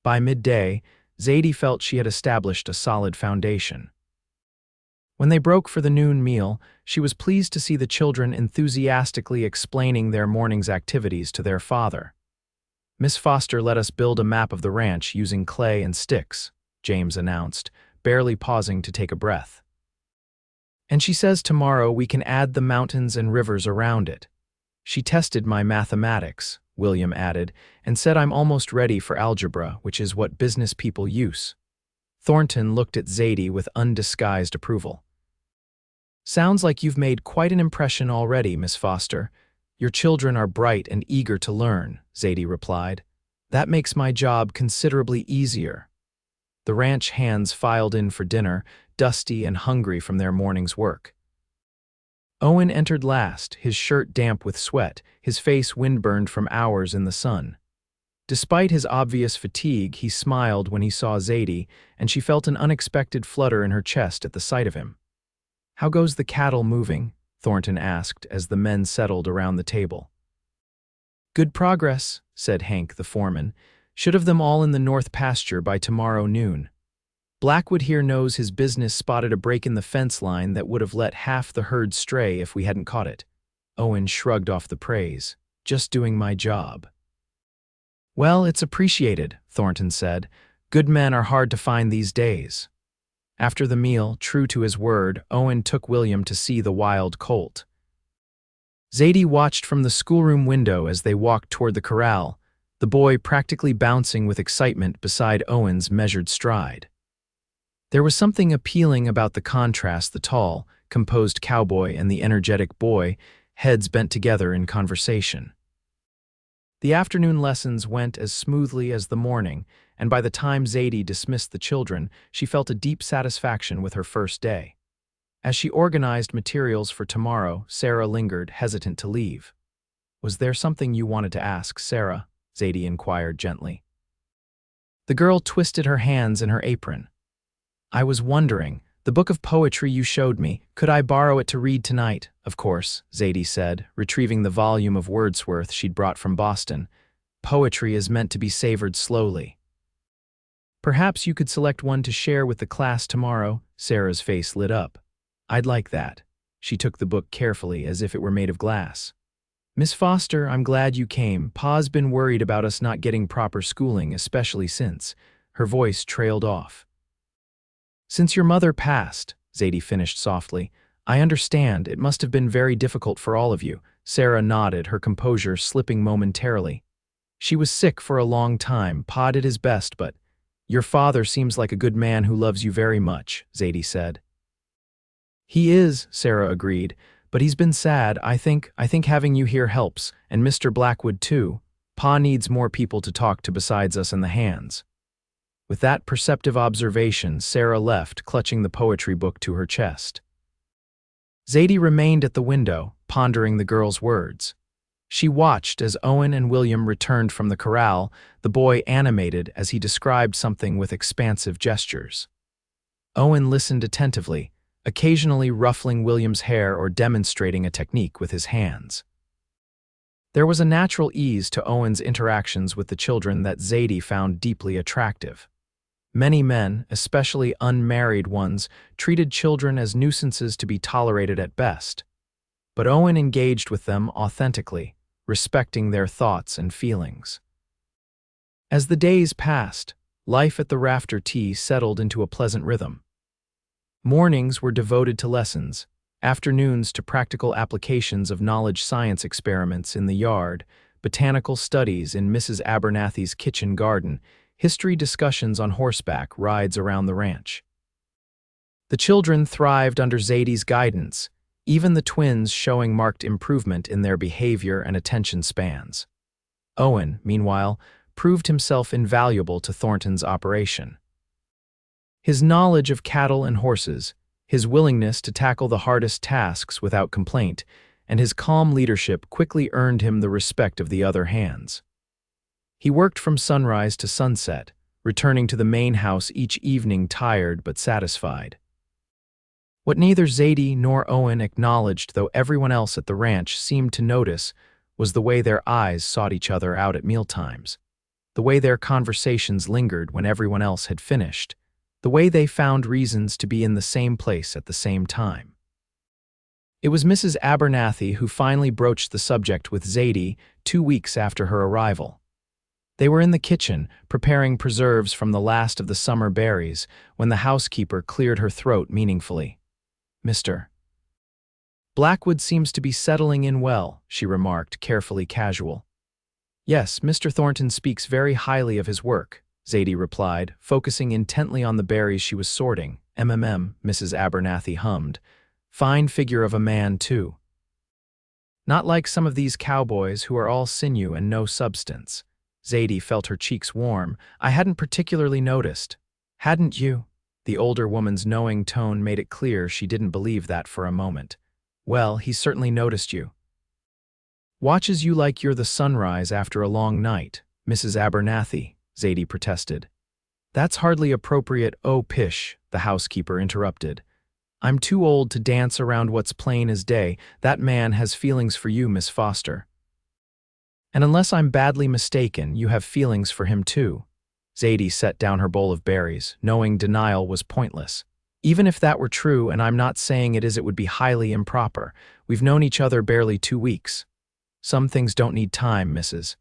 By midday, Zadie felt she had established a solid foundation. When they broke for the noon meal, she was pleased to see the children enthusiastically explaining their morning's activities to their father. "Miss Foster let us build a map of the ranch using clay and sticks," James announced, barely pausing to take a breath. "And she says tomorrow we can add the mountains and rivers around it. She tested my mathematics," William added, "and said I'm almost ready for algebra, which is what business people use." Thornton looked at Zadie with undisguised approval. "Sounds like you've made quite an impression already, Miss Foster. Your children are bright and eager to learn," Zadie replied. "That makes my job considerably easier." The ranch hands filed in for dinner, dusty and hungry from their morning's work. Owen entered last, his shirt damp with sweat, his face windburned from hours in the sun. Despite his obvious fatigue, he smiled when he saw Zadie, and she felt an unexpected flutter in her chest at the sight of him. "How goes the cattle moving?" Thornton asked as the men settled around the table. "Good progress," said Hank, the foreman. "Should have them all in the north pasture by tomorrow noon. Blackwood here knows his business spotted a break in the fence line that would have let half the herd stray if we hadn't caught it." Owen shrugged off the praise. "Just doing my job." "Well, it's appreciated," Thornton said. "Good men are hard to find these days." After the meal, true to his word, Owen took William to see the wild colt. Zadie watched from the schoolroom window as they walked toward the corral, the boy practically bouncing with excitement beside Owen's measured stride. There was something appealing about the contrast: the tall, composed cowboy and the energetic boy, heads bent together in conversation. The afternoon lessons went as smoothly as the morning, and by the time Zadie dismissed the children, she felt a deep satisfaction with her first day. As she organized materials for tomorrow, Sarah lingered, hesitant to leave. "Was there something you wanted to ask, Sarah?" Zadie inquired gently. The girl twisted her hands in her apron. "I was wondering, the book of poetry you showed me, could I borrow it to read tonight?" "Of course," Zadie said, retrieving the volume of Wordsworth she'd brought from Boston. "Poetry is meant to be savored slowly." "Perhaps you could select one to share with the class tomorrow." Sarah's face lit up. "I'd like that." She took the book carefully, as if it were made of glass. "Miss Foster, I'm glad you came. Pa's been worried about us not getting proper schooling, especially since—" Her voice trailed off. "Since your mother passed," Zadie finished softly. "I understand, it must have been very difficult for all of you." Sarah nodded, her composure slipping momentarily. "She was sick for a long time. Pa did his best, but—" "Your father seems like a good man who loves you very much," Zadie said. "He is," Sarah agreed, "but he's been sad. I think having you here helps, and Mr. Blackwood too. Pa needs more people to talk to besides us in the hands." With that perceptive observation, Sarah left, clutching the poetry book to her chest. Zadie remained at the window, pondering the girl's words. She watched as Owen and William returned from the corral, the boy animated as he described something with expansive gestures. Owen listened attentively, occasionally ruffling William's hair or demonstrating a technique with his hands. There was a natural ease to Owen's interactions with the children that Zadie found deeply attractive. Many men, especially unmarried ones, treated children as nuisances to be tolerated at best. But Owen engaged with them authentically, respecting their thoughts and feelings. As the days passed, life at the rafter tea settled into a pleasant rhythm. Mornings were devoted to lessons, afternoons to practical applications of knowledge science experiments in the yard, botanical studies in Mrs. Abernathy's kitchen garden, history discussions on horseback rides around the ranch. The children thrived under Zadie's guidance, even the twins showing marked improvement in their behavior and attention spans. Owen, meanwhile, proved himself invaluable to Thornton's operation. His knowledge of cattle and horses, his willingness to tackle the hardest tasks without complaint, and his calm leadership quickly earned him the respect of the other hands. He worked from sunrise to sunset, returning to the main house each evening tired but satisfied. What neither Zadie nor Owen acknowledged, though everyone else at the ranch seemed to notice, was the way their eyes sought each other out at mealtimes, the way their conversations lingered when everyone else had finished, the way they found reasons to be in the same place at the same time. It was Mrs. Abernathy who finally broached the subject with Zadie 2 weeks after her arrival. They were in the kitchen, preparing preserves from the last of the summer berries, when the housekeeper cleared her throat meaningfully. "Mr. Blackwood seems to be settling in well," she remarked, carefully casual. "Yes, Mr. Thornton speaks very highly of his work," Zadie replied, focusing intently on the berries she was sorting. Mrs. Abernathy hummed. "Fine figure of a man, too. Not like some of these cowboys who are all sinew and no substance." Zadie felt her cheeks warm. "I hadn't particularly noticed." "Hadn't you?" The older woman's knowing tone made it clear she didn't believe that for a moment. "Well, he certainly noticed you. Watches you like you're the sunrise after a long night, Mrs. Abernathy," Zadie protested. "That's hardly appropriate." "Oh, pish," the housekeeper interrupted. "I'm too old to dance around what's plain as day. That man has feelings for you, Miss Foster. And unless I'm badly mistaken, you have feelings for him too." Zadie set down her bowl of berries, knowing denial was pointless. "Even if that were true, and I'm not saying it is, it would be highly improper. We've known each other barely 2 weeks. Some things don't need time, Mrs.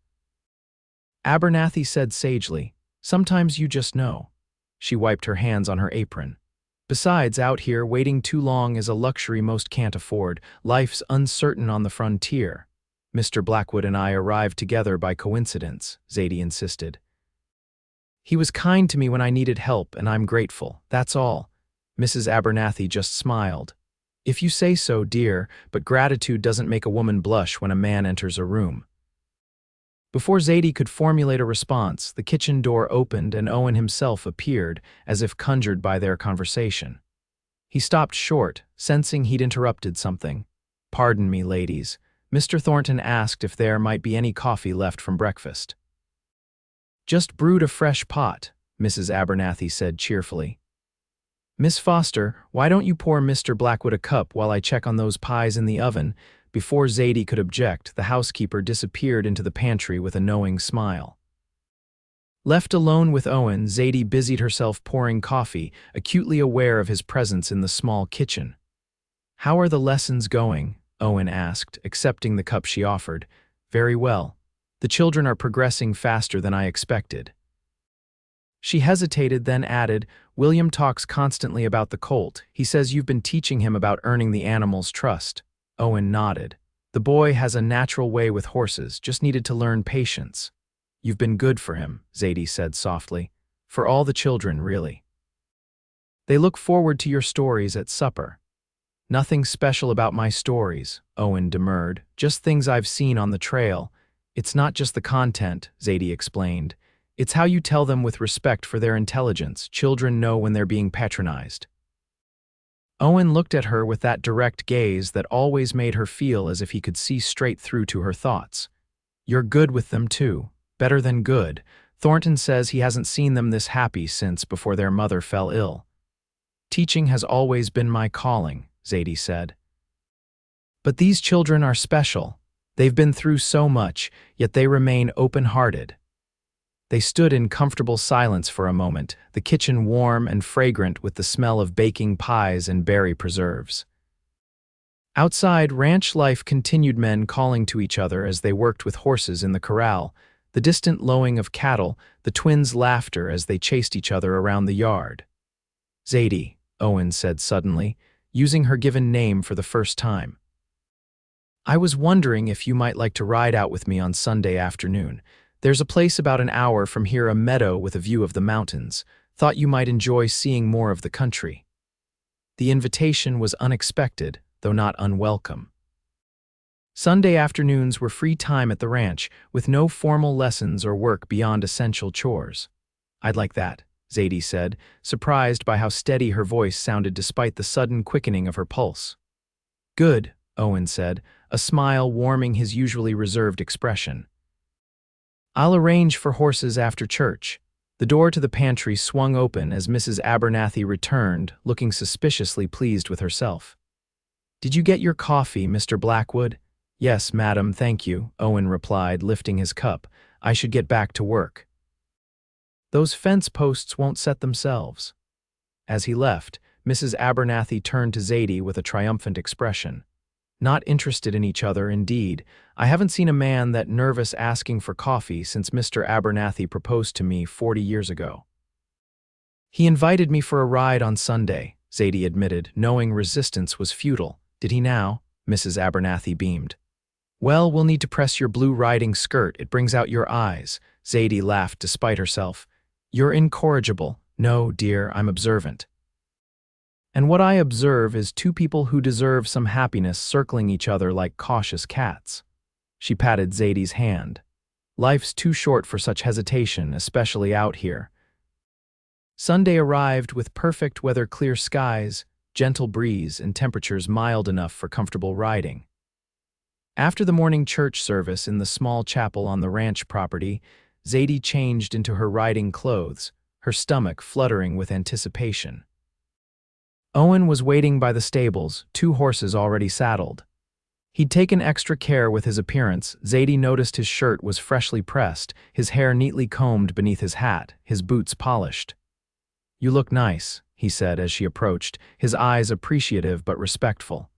Abernathy said sagely. "Sometimes you just know." She wiped her hands on her apron. "Besides, out here, waiting too long is a luxury most can't afford. Life's uncertain on the frontier." "Mr. Blackwood and I arrived together by coincidence," Zadie insisted. "He was kind to me when I needed help, and I'm grateful, that's all." Mrs. Abernathy just smiled. "If you say so, dear, but gratitude doesn't make a woman blush when a man enters a room." Before Zadie could formulate a response, the kitchen door opened and Owen himself appeared, as if conjured by their conversation. He stopped short, sensing he'd interrupted something. "Pardon me, ladies. Mr. Thornton asked if there might be any coffee left from breakfast." "Just brewed a fresh pot," Mrs. Abernathy said cheerfully. "Miss Foster, why don't you pour Mr. Blackwood a cup while I check on those pies in the oven?" Before Zadie could object, the housekeeper disappeared into the pantry with a knowing smile. Left alone with Owen, Zadie busied herself pouring coffee, acutely aware of his presence in the small kitchen. "How are the lessons going?" Owen asked, accepting the cup she offered. "Very well. The children are progressing faster than I expected." She hesitated, then added, "William talks constantly about the colt. He says you've been teaching him about earning the animal's trust." Owen nodded. "The boy has a natural way with horses, just needed to learn patience." "You've been good for him," Zadie said softly. "For all the children, really. They look forward to your stories at supper." "Nothing special about my stories," Owen demurred. "Just things I've seen on the trail. It's not just the content," Zadie explained. "It's how you tell them with respect for their intelligence. Children know when they're being patronized." Owen looked at her with that direct gaze that always made her feel as if he could see straight through to her thoughts. "You're good with them, too. Better than good. Thornton says he hasn't seen them this happy since before their mother fell ill." "Teaching has always been my calling," Zadie said. "But these children are special. They've been through so much, yet they remain open-hearted." They stood in comfortable silence for a moment, the kitchen warm and fragrant with the smell of baking pies and berry preserves. Outside, ranch life continued, men calling to each other as they worked with horses in the corral, the distant lowing of cattle, the twins' laughter as they chased each other around the yard. "Zadie," Owen said suddenly, using her given name for the first time. I was wondering if you might like to ride out with me on Sunday afternoon. There's a place about an hour from here, a meadow with a view of the mountains. Thought you might enjoy seeing more of the country. The invitation was unexpected, though not unwelcome. Sunday afternoons were free time at the ranch, with no formal lessons or work beyond essential chores. I'd like that, Zadie said, surprised by how steady her voice sounded despite the sudden quickening of her pulse. Good, Owen said, a smile warming his usually reserved expression. I'll arrange for horses after church. The door to the pantry swung open as Mrs. Abernathy returned, looking suspiciously pleased with herself. Did you get your coffee, Mr. Blackwood? Yes, madam, thank you, Owen replied, lifting his cup. I should get back to work. Those fence posts won't set themselves. As he left, Mrs. Abernathy turned to Zadie with a triumphant expression. Not interested in each other, indeed. I haven't seen a man that nervous asking for coffee since Mr. Abernathy proposed to me 40 years ago. He invited me for a ride on Sunday, Zadie admitted, knowing resistance was futile. Did he now? Mrs. Abernathy beamed. Well, we'll need to press your blue riding skirt. It brings out your eyes. Zadie laughed despite herself. You're incorrigible. No, dear, I'm observant. And what I observe is two people who deserve some happiness circling each other like cautious cats. She patted Zadie's hand. Life's too short for such hesitation, especially out here. Sunday arrived with perfect weather, clear skies, gentle breeze, and temperatures mild enough for comfortable riding. After the morning church service in the small chapel on the ranch property, Zadie changed into her riding clothes, her stomach fluttering with anticipation. Owen was waiting by the stables, 2 horses already saddled. He'd taken extra care with his appearance. Zadie noticed his shirt was freshly pressed, his hair neatly combed beneath his hat, his boots polished. You look nice, he said as she approached, his eyes appreciative but respectful.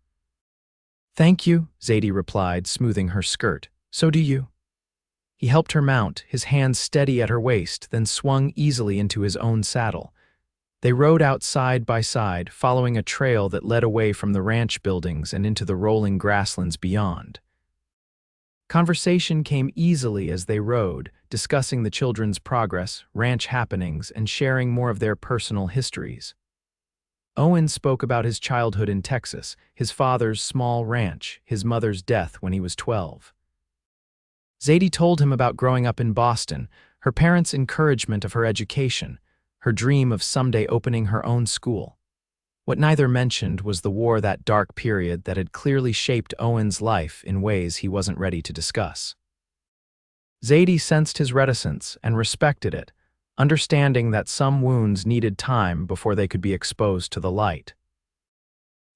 Thank you, Zadie replied, smoothing her skirt. So do you. He helped her mount, his hands steady at her waist, then swung easily into his own saddle. They rode out side by side, following a trail that led away from the ranch buildings and into the rolling grasslands beyond. Conversation came easily as they rode, discussing the children's progress, ranch happenings, and sharing more of their personal histories. Owen spoke about his childhood in Texas, his father's small ranch, his mother's death when he was 12. Zadie told him about growing up in Boston, her parents' encouragement of her education, her dream of someday opening her own school. What neither mentioned was the war, that dark period that had clearly shaped Owen's life in ways he wasn't ready to discuss. Zadie sensed his reticence and respected it, understanding that some wounds needed time before they could be exposed to the light.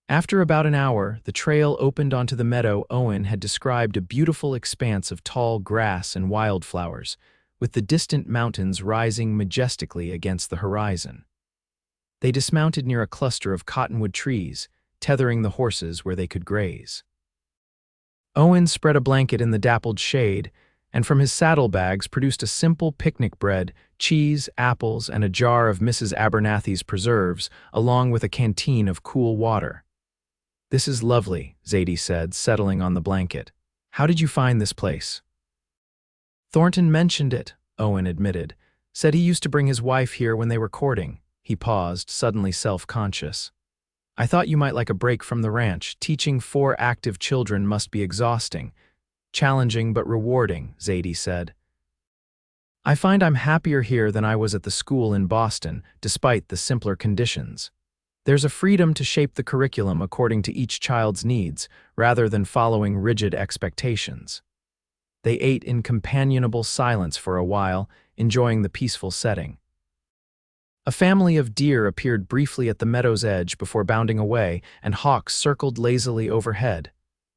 After about an hour, the trail opened onto the meadow Owen had described, a beautiful expanse of tall grass and wildflowers, with the distant mountains rising majestically against the horizon. They dismounted near a cluster of cottonwood trees, tethering the horses where they could graze. Owen spread a blanket in the dappled shade, and from his saddlebags produced a simple picnic bread, cheese, apples, and a jar of Mrs. Abernathy's preserves, along with a canteen of cool water. This is lovely, Zadie said, settling on the blanket. How did you find this place? Thornton mentioned it, Owen admitted. Said he used to bring his wife here when they were courting. He paused, suddenly self-conscious. I thought you might like a break from the ranch. Teaching 4 active children must be exhausting. Challenging but rewarding, Zadie said. I find I'm happier here than I was at the school in Boston, despite the simpler conditions. There's a freedom to shape the curriculum according to each child's needs, rather than following rigid expectations. They ate in companionable silence for a while, enjoying the peaceful setting. A family of deer appeared briefly at the meadow's edge before bounding away, and hawks circled lazily overhead.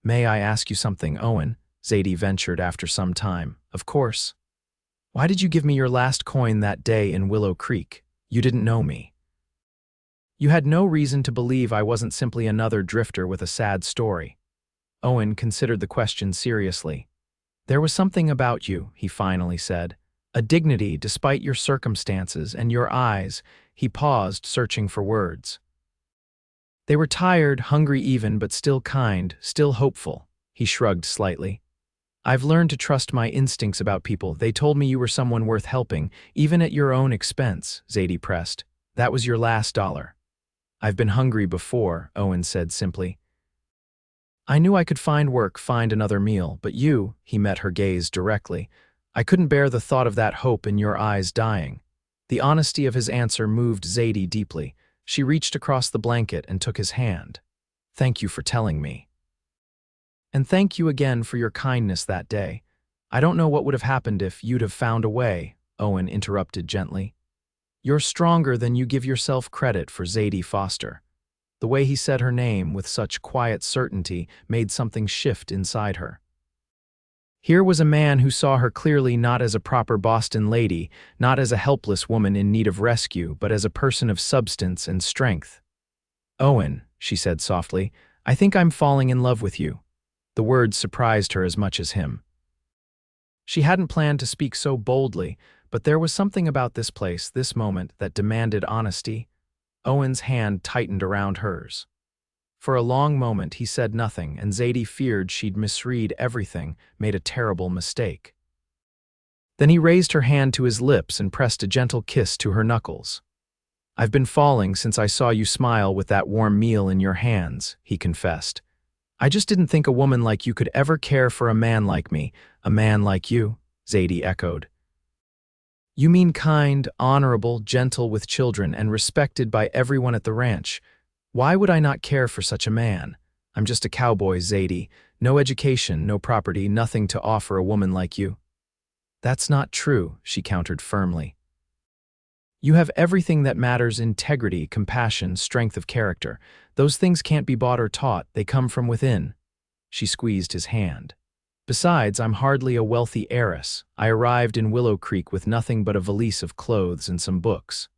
May I ask you something, Owen? Zadie ventured after some time. Of course. Why did you give me your last coin that day in Willow Creek? You didn't know me. You had no reason to believe I wasn't simply another drifter with a sad story. Owen considered the question seriously. There was something about you, he finally said. A dignity despite your circumstances and your eyes. He paused, searching for words. They were tired, hungry even, but still kind, still hopeful. He shrugged slightly. I've learned to trust my instincts about people. They told me you were someone worth helping, even at your own expense, Zadie pressed. That was your last dollar. I've been hungry before, Owen said simply. I knew I could find work, find another meal, but you, he met her gaze directly. I couldn't bear the thought of that hope in your eyes dying. The honesty of his answer moved Zadie deeply. She reached across the blanket and took his hand. Thank you for telling me. And thank you again for your kindness that day. I don't know what would have happened if you'd have found a way, Owen interrupted gently. You're stronger than you give yourself credit for, Zadie Foster. The way he said her name with such quiet certainty made something shift inside her. Here was a man who saw her clearly not as a proper Boston lady, not as a helpless woman in need of rescue, but as a person of substance and strength. Owen, she said softly, I think I'm falling in love with you. The words surprised her as much as him. She hadn't planned to speak so boldly, but there was something about this place, this moment, that demanded honesty. Owen's hand tightened around hers. For a long moment he said nothing, and Zadie feared she'd misread everything, made a terrible mistake. Then he raised her hand to his lips and pressed a gentle kiss to her knuckles. I've been falling since I saw you smile with that warm meal in your hands, he confessed. I just didn't think a woman like you could ever care for a man like me, a man like you, Zadie echoed. You mean kind, honorable, gentle with children, and respected by everyone at the ranch. Why would I not care for such a man? I'm just a cowboy, Zadie. No education, no property, nothing to offer a woman like you. That's not true, she countered firmly. You have everything that matters: integrity, compassion, strength of character. Those things can't be bought or taught, they come from within. She squeezed his hand. Besides, I'm hardly a wealthy heiress. I arrived in Willow Creek with nothing but a valise of clothes and some books.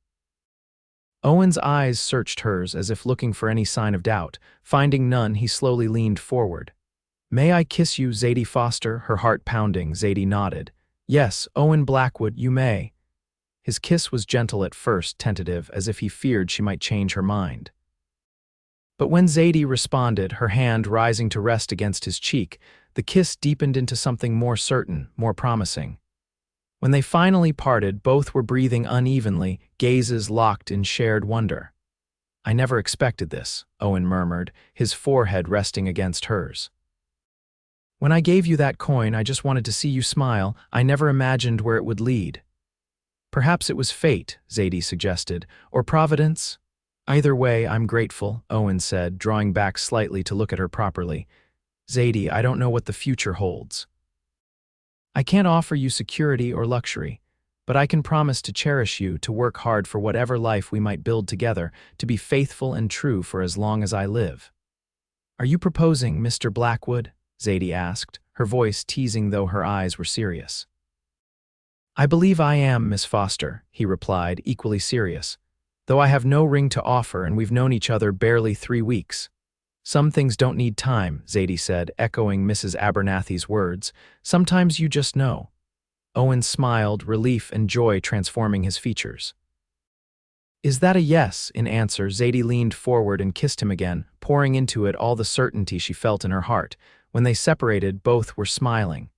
Owen's eyes searched hers as if looking for any sign of doubt. Finding none, he slowly leaned forward. May I kiss you, Zadie Foster? Her heart pounding. Zadie nodded. Yes, Owen Blackwood, you may. His kiss was gentle at first, tentative, as if he feared she might change her mind. But when Zadie responded, her hand rising to rest against his cheek, the kiss deepened into something more certain, more promising. When they finally parted, both were breathing unevenly, gazes locked in shared wonder. I never expected this, Owen murmured, his forehead resting against hers. When I gave you that coin, I just wanted to see you smile. I never imagined where it would lead. Perhaps it was fate, Zadie suggested, or providence. Either way, I'm grateful, Owen said, drawing back slightly to look at her properly. Zadie, I don't know what the future holds. I can't offer you security or luxury, but I can promise to cherish you, to work hard for whatever life we might build together, to be faithful and true for as long as I live. Are you proposing, Mr. Blackwood? Zadie asked, her voice teasing though her eyes were serious. I believe I am, Miss Foster, he replied, equally serious, though I have no ring to offer and we've known each other barely 3 weeks. Some things don't need time, Zadie said, echoing Mrs. Abernathy's words. Sometimes you just know. Owen smiled, relief and joy transforming his features. Is that a yes? In answer, Zadie leaned forward and kissed him again, pouring into it all the certainty she felt in her heart. When they separated, both were smiling.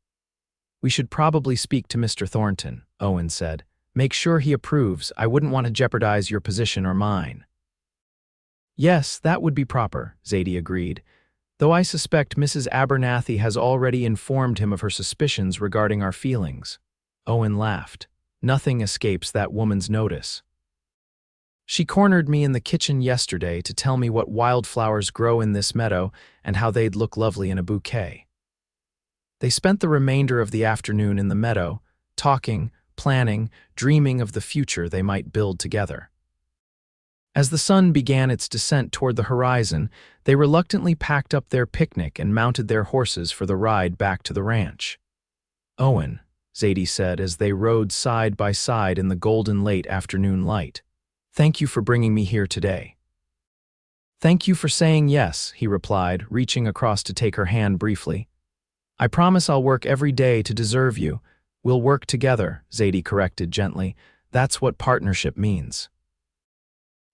We should probably speak to Mr. Thornton, Owen said. Make sure he approves. I wouldn't want to jeopardize your position or mine. Yes, that would be proper, Zadie agreed, though I suspect Mrs. Abernathy has already informed him of her suspicions regarding our feelings. Owen laughed. Nothing escapes that woman's notice. She cornered me in the kitchen yesterday to tell me what wildflowers grow in this meadow and how they'd look lovely in a bouquet. They spent the remainder of the afternoon in the meadow, talking, planning, dreaming of the future they might build together. As the sun began its descent toward the horizon, they reluctantly packed up their picnic and mounted their horses for the ride back to the ranch. Owen, Zadie said as they rode side by side in the golden late afternoon light, thank you for bringing me here today. Thank you for saying yes, he replied, reaching across to take her hand briefly. I promise I'll work every day to deserve you. We'll work together, Zadie corrected gently. That's what partnership means.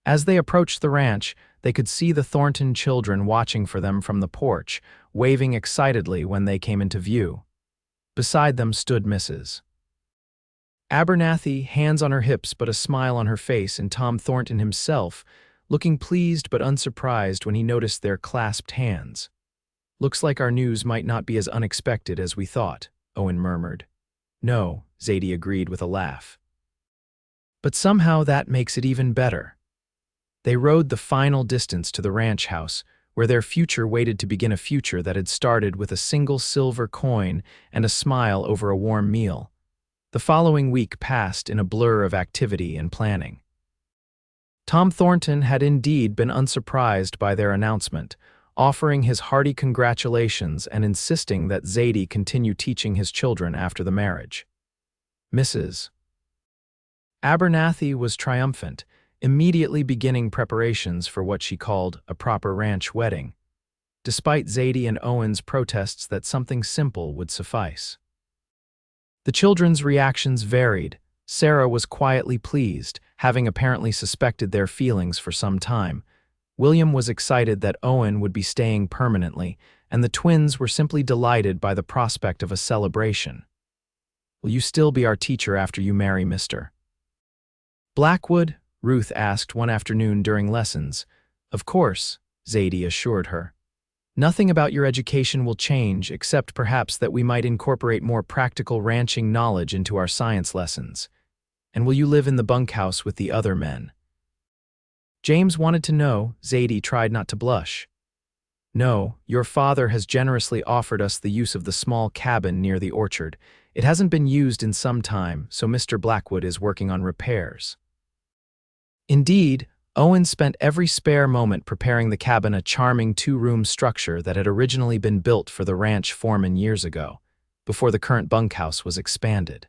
As they approached the ranch, they could see the Thornton children watching for them from the porch, waving excitedly when they came into view. Beside them stood Mrs. Abernathy, hands on her hips but a smile on her face, and Tom Thornton himself, looking pleased but unsurprised when he noticed their clasped hands. "Looks like our news might not be as unexpected as we thought," Owen murmured. "No," Zadie agreed with a laugh. "But somehow that makes it even better." They rode the final distance to the ranch house, where their future waited to begin, a future that had started with a single silver coin and a smile over a warm meal. The following week passed in a blur of activity and planning. Tom Thornton had indeed been unsurprised by their announcement, offering his hearty congratulations and insisting that Zadie continue teaching his children after the marriage. Mrs. Abernathy was triumphant, immediately beginning preparations for what she called a proper ranch wedding, despite Zadie and Owen's protests that something simple would suffice. The children's reactions varied. Sarah was quietly pleased, having apparently suspected their feelings for some time. William was excited that Owen would be staying permanently, and the twins were simply delighted by the prospect of a celebration. "Will you still be our teacher after you marry, Mr. Blackwood?" Ruth asked one afternoon during lessons. "Of course," Zadie assured her. "Nothing about your education will change, except perhaps that we might incorporate more practical ranching knowledge into our science lessons. And will you live in the bunkhouse with the other men?" James wanted to know. Zadie tried not to blush. "No, your father has generously offered us the use of the small cabin near the orchard. It hasn't been used in some time, so Mr. Blackwood is working on repairs." Indeed, Owen spent every spare moment preparing the cabin, a charming two-room structure that had originally been built for the ranch foreman years ago, before the current bunkhouse was expanded.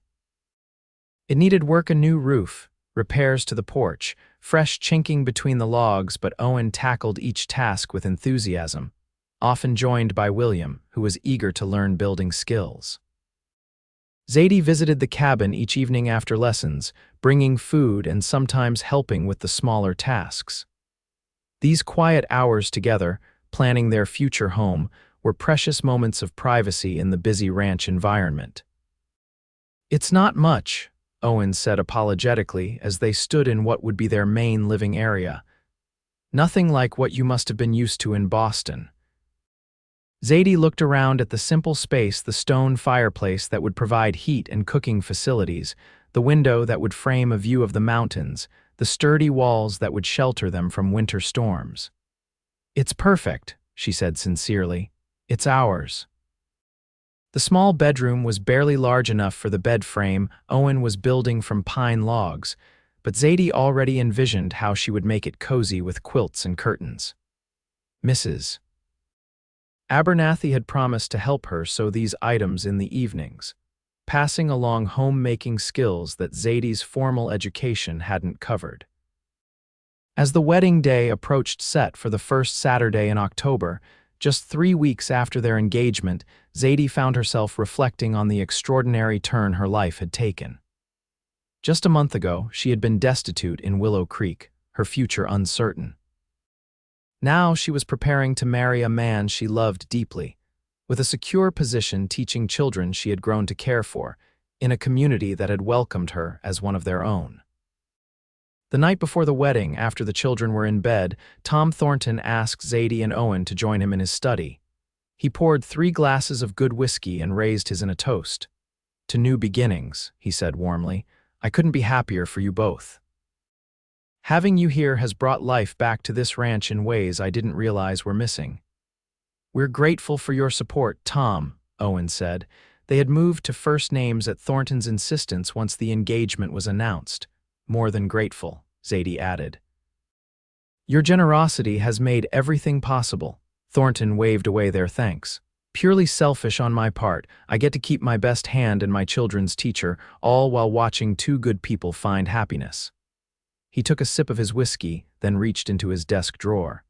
It needed work: a new roof, repairs to the porch, fresh chinking between the logs, but Owen tackled each task with enthusiasm, often joined by William, who was eager to learn building skills. Zadie visited the cabin each evening after lessons, bringing food and sometimes helping with the smaller tasks. These quiet hours together, planning their future home, were precious moments of privacy in the busy ranch environment. "It's not much," Owen said apologetically as they stood in what would be their main living area. "Nothing like what you must have been used to in Boston." Zadie looked around at the simple space: the stone fireplace that would provide heat and cooking facilities, the window that would frame a view of the mountains, the sturdy walls that would shelter them from winter storms. "It's perfect," she said sincerely. "It's ours." The small bedroom was barely large enough for the bed frame Owen was building from pine logs, but Zadie already envisioned how she would make it cozy with quilts and curtains. Mrs. Abernathy had promised to help her sew these items in the evenings, passing along homemaking skills that Zadie's formal education hadn't covered. As the wedding day approached, set for the first Saturday in October, just 3 weeks after their engagement, Zadie found herself reflecting on the extraordinary turn her life had taken. Just a month ago, she had been destitute in Willow Creek, her future uncertain. Now she was preparing to marry a man she loved deeply, with a secure position teaching children she had grown to care for, in a community that had welcomed her as one of their own. The night before the wedding, after the children were in bed, Tom Thornton asked Zadie and Owen to join him in his study. He poured 3 glasses of good whiskey and raised his in a toast. "To new beginnings," he said warmly. "I couldn't be happier for you both. Having you here has brought life back to this ranch in ways I didn't realize were missing." "We're grateful for your support, Tom," Owen said. They had moved to first names at Thornton's insistence once the engagement was announced. "More than grateful," Zadie added. "Your generosity has made everything possible." Thornton waved away their thanks. "Purely selfish on my part. I get to keep my best hand and my children's teacher, all while watching 2 good people find happiness." He took a sip of his whiskey, then reached into his desk drawer.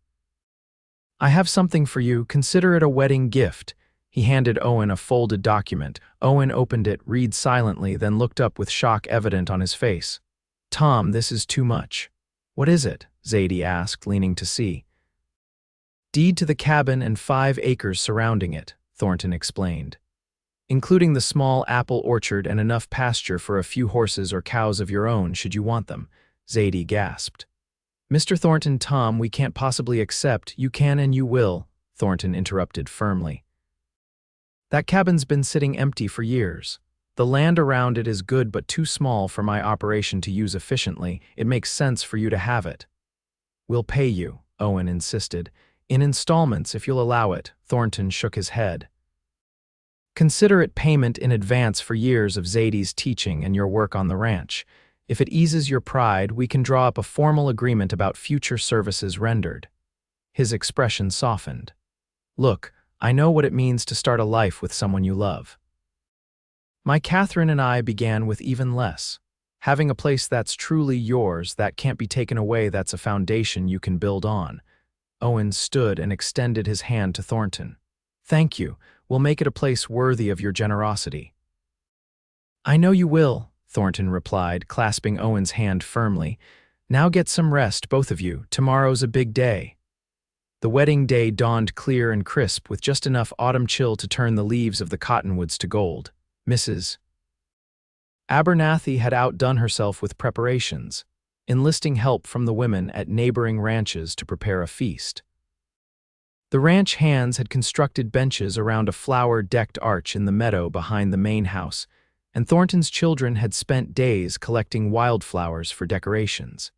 "I have something for you. Consider it a wedding gift." He handed Owen a folded document. Owen opened it, read silently, then looked up with shock evident on his face. "Tom, this is too much." What is it? Zadie asked, leaning to see. Deed to the cabin and 5 acres surrounding it, Thornton explained. Including the small apple orchard and enough pasture for a few horses or cows of your own should you want them, Zadie gasped. Mr. Thornton, Tom, we can't possibly accept. You can and you will, Thornton interrupted firmly. That cabin's been sitting empty for years. The land around it is good but too small for my operation to use efficiently. It makes sense for you to have it. We'll pay you, Owen insisted. In installments, if you'll allow it, Thornton shook his head. Consider it payment in advance for years of Zadie's teaching and your work on the ranch. If it eases your pride, we can draw up a formal agreement about future services rendered. His expression softened. Look, I know what it means to start a life with someone you love. My Catherine and I began with even less. Having a place that's truly yours, that can't be taken away, that's a foundation you can build on. Owen stood and extended his hand to Thornton. Thank you. We'll make it a place worthy of your generosity. I know you will, Thornton replied, clasping Owen's hand firmly. Now get some rest, both of you. Tomorrow's a big day. The wedding day dawned clear and crisp, with just enough autumn chill to turn the leaves of the cottonwoods to gold. Mrs. Abernathy had outdone herself with preparations, enlisting help from the women at neighboring ranches to prepare a feast. The ranch hands had constructed benches around a flower-decked arch in the meadow behind the main house, and Thornton's children had spent days collecting wildflowers for decorations.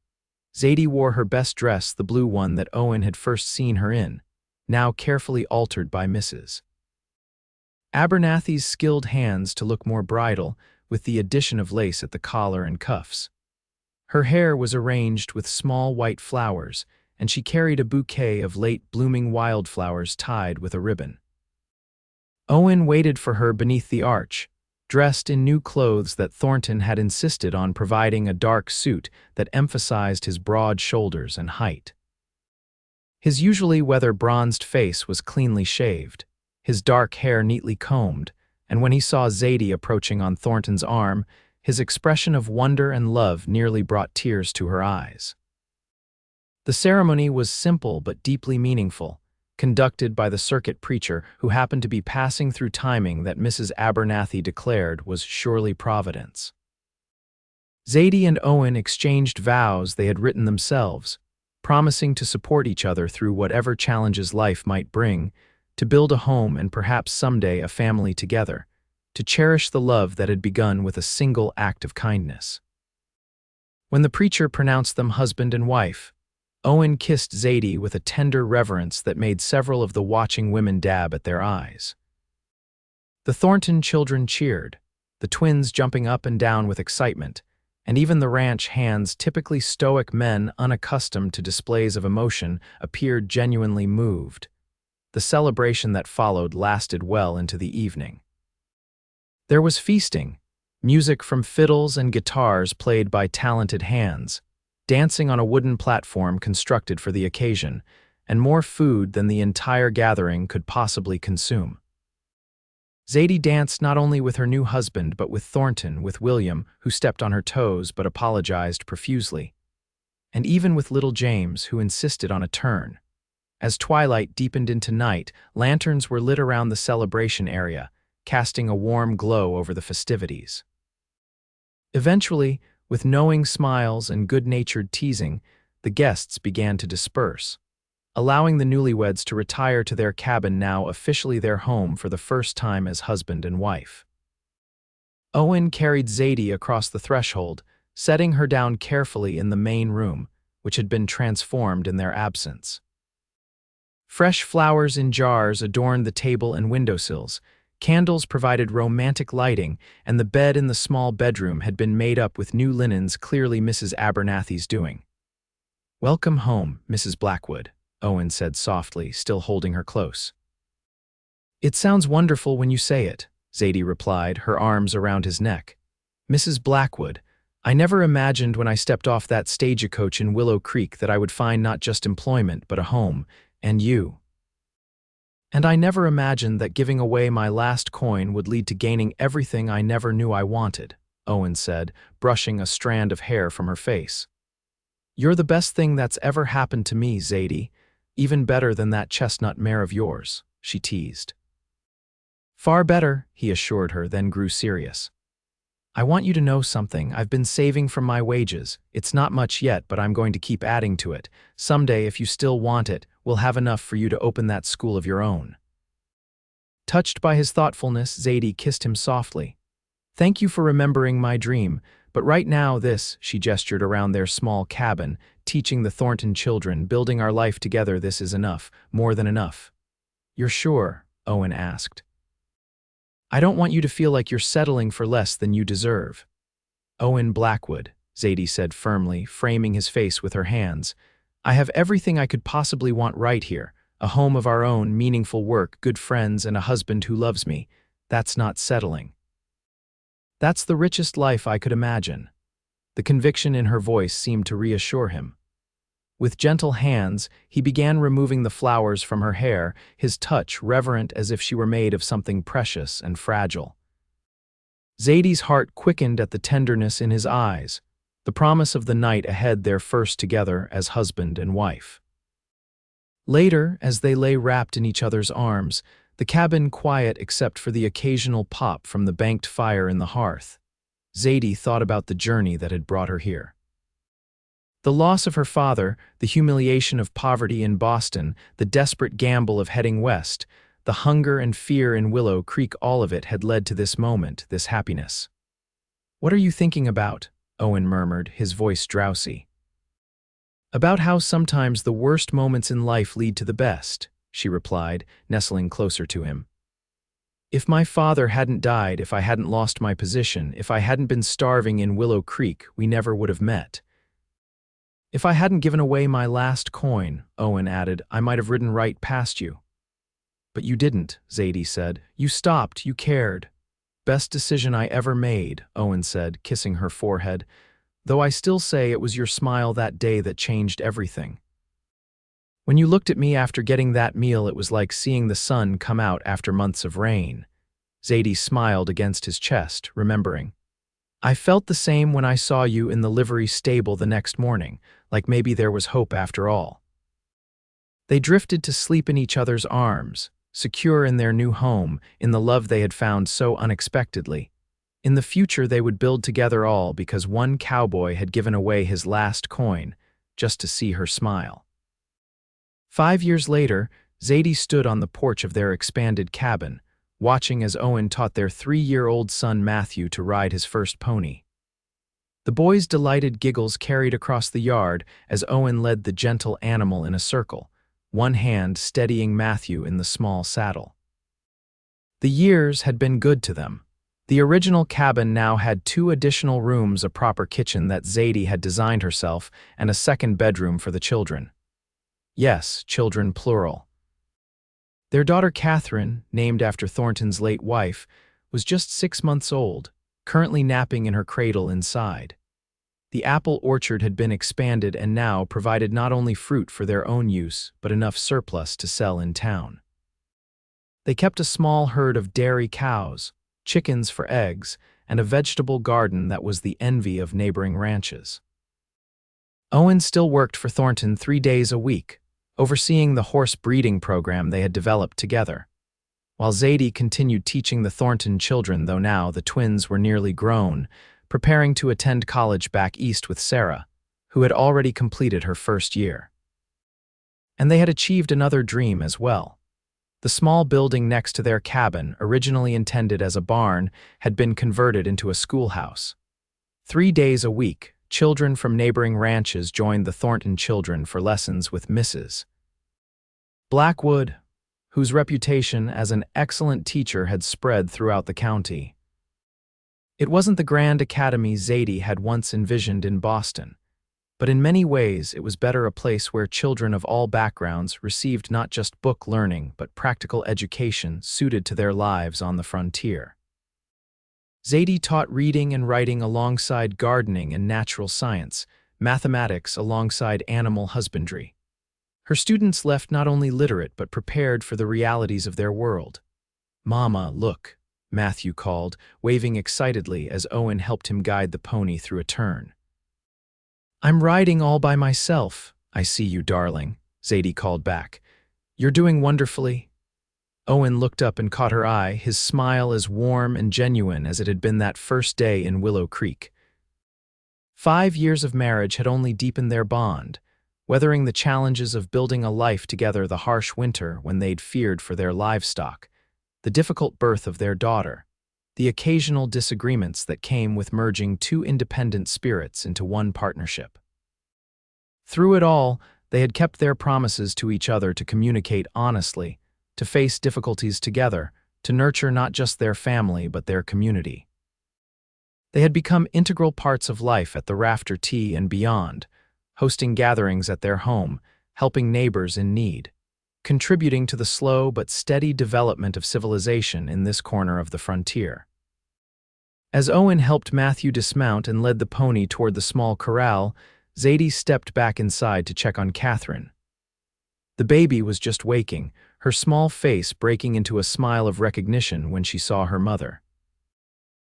Zadie wore her best dress, the blue one that Owen had first seen her in, now carefully altered by Mrs. Abernathy's skilled hands to look more bridal, with the addition of lace at the collar and cuffs. Her hair was arranged with small white flowers, and she carried a bouquet of late-blooming wildflowers tied with a ribbon. Owen waited for her beneath the arch, dressed in new clothes that Thornton had insisted on providing, a dark suit that emphasized his broad shoulders and height. His usually weather-bronzed face was cleanly shaved, his dark hair neatly combed, and when he saw Zadie approaching on Thornton's arm, his expression of wonder and love nearly brought tears to her eyes. The ceremony was simple but deeply meaningful, conducted by the circuit preacher who happened to be passing through timing that Mrs. Abernathy declared was surely providence. Zadie and Owen exchanged vows they had written themselves, promising to support each other through whatever challenges life might bring, to build a home and perhaps someday a family together, to cherish the love that had begun with a single act of kindness. When the preacher pronounced them husband and wife, Owen kissed Zadie with a tender reverence that made several of the watching women dab at their eyes. The Thornton children cheered, the twins jumping up and down with excitement, and even the ranch hands, typically stoic men unaccustomed to displays of emotion, appeared genuinely moved. The celebration that followed lasted well into the evening. There was feasting, music from fiddles and guitars played by talented hands, dancing on a wooden platform constructed for the occasion, and more food than the entire gathering could possibly consume. Zadie danced not only with her new husband but with Thornton, with William, who stepped on her toes but apologized profusely, and even with little James, who insisted on a turn. As twilight deepened into night, lanterns were lit around the celebration area, casting a warm glow over the festivities. Eventually, with knowing smiles and good-natured teasing, the guests began to disperse, allowing the newlyweds to retire to their cabin, now officially their home for the first time as husband and wife. Owen carried Zadie across the threshold, setting her down carefully in the main room, which had been transformed in their absence. Fresh flowers in jars adorned the table and windowsills, candles provided romantic lighting, and the bed in the small bedroom had been made up with new linens, clearly Mrs. Abernathy's doing. "Welcome home, Mrs. Blackwood," Owen said softly, still holding her close. "It sounds wonderful when you say it," Zadie replied, her arms around his neck. "Mrs. Blackwood, I never imagined when I stepped off that stagecoach in Willow Creek that I would find not just employment but a home, and you. And I never imagined that giving away my last coin would lead to gaining everything I never knew I wanted," Owen said, brushing a strand of hair from her face. You're the best thing that's ever happened to me, Zadie. Even better than that chestnut mare of yours, she teased. Far better, he assured her, then grew serious. I want you to know something. I've been saving from my wages. It's not much yet, but I'm going to keep adding to it. Someday, if you still want it, we'll have enough for you to open that school of your own. Touched by his thoughtfulness, Zadie kissed him softly. Thank you for remembering my dream, but right now she gestured around their small cabin, teaching the Thornton children, building our life together, this is enough, more than enough. You're sure? Owen asked. I don't want you to feel like you're settling for less than you deserve. Owen Blackwood, Zadie said firmly, framing his face with her hands. I have everything I could possibly want right here. A home of our own, meaningful work, good friends, and a husband who loves me. That's not settling. That's the richest life I could imagine. The conviction in her voice seemed to reassure him. With gentle hands, he began removing the flowers from her hair, his touch reverent as if she were made of something precious and fragile. Zadie's heart quickened at the tenderness in his eyes, the promise of the night ahead, their first together as husband and wife. Later, as they lay wrapped in each other's arms, the cabin quiet except for the occasional pop from the banked fire in the hearth, Zadie thought about the journey that had brought her here. The loss of her father, the humiliation of poverty in Boston, the desperate gamble of heading west, the hunger and fear in Willow Creek, all of it had led to this moment, this happiness. What are you thinking about? Owen murmured, his voice drowsy. About how sometimes the worst moments in life lead to the best, she replied, nestling closer to him. If my father hadn't died, if I hadn't lost my position, if I hadn't been starving in Willow Creek, we never would have met. If I hadn't given away my last coin, Owen added, I might have ridden right past you. But you didn't, Zadie said. You stopped, you cared. Best decision I ever made, Owen said, kissing her forehead, though I still say it was your smile that day that changed everything. When you looked at me after getting that meal, it was like seeing the sun come out after months of rain. Zadie smiled against his chest, remembering. I felt the same when I saw you in the livery stable the next morning, like maybe there was hope after all. They drifted to sleep in each other's arms, secure in their new home, in the love they had found so unexpectedly. In the future they would build together, all because one cowboy had given away his last coin, just to see her smile. 5 years later, Zadie stood on the porch of their expanded cabin, watching as Owen taught their 3-year-old son Matthew to ride his first pony. The boy's delighted giggles carried across the yard as Owen led the gentle animal in a circle, one hand steadying Matthew in the small saddle. The years had been good to them. The original cabin now had 2 additional rooms, a proper kitchen that Zadie had designed herself, and a second bedroom for the children. Yes, children plural. Their daughter Catherine, named after Thornton's late wife, was just 6 months old, currently napping in her cradle inside. The apple orchard had been expanded and now provided not only fruit for their own use, but enough surplus to sell in town. They kept a small herd of dairy cows, chickens for eggs, and a vegetable garden that was the envy of neighboring ranches. Owen still worked for Thornton 3 days a week, overseeing the horse breeding program they had developed together, while Zadie continued teaching the Thornton children, though now the twins were nearly grown, preparing to attend college back east with Sarah, who had already completed her first year. And they had achieved another dream as well. The small building next to their cabin, originally intended as a barn, had been converted into a schoolhouse. 3 days a week, children from neighboring ranches joined the Thornton children for lessons with Mrs. Blackwood, whose reputation as an excellent teacher had spread throughout the county. It wasn't the grand academy Zadie had once envisioned in Boston, but in many ways it was better, a place where children of all backgrounds received not just book learning but practical education suited to their lives on the frontier. Zadie taught reading and writing alongside gardening and natural science, mathematics alongside animal husbandry. Her students left not only literate but prepared for the realities of their world. "Mama, look," Matthew called, waving excitedly as Owen helped him guide the pony through a turn. I'm riding all by myself. I see you, darling, Zadie called back. You're doing wonderfully. Owen looked up and caught her eye, his smile as warm and genuine as it had been that first day in Willow Creek. 5 years of marriage had only deepened their bond, weathering the challenges of building a life together, the harsh winter when they'd feared for their livestock, the difficult birth of their daughter, the occasional disagreements that came with merging two independent spirits into one partnership. Through it all, they had kept their promises to each other to communicate honestly, to face difficulties together, to nurture not just their family but their community. They had become integral parts of life at the Rafter Tea and beyond, hosting gatherings at their home, helping neighbors in need, contributing to the slow but steady development of civilization in this corner of the frontier. As Owen helped Matthew dismount and led the pony toward the small corral, Zadie stepped back inside to check on Catherine. The baby was just waking, her small face breaking into a smile of recognition when she saw her mother.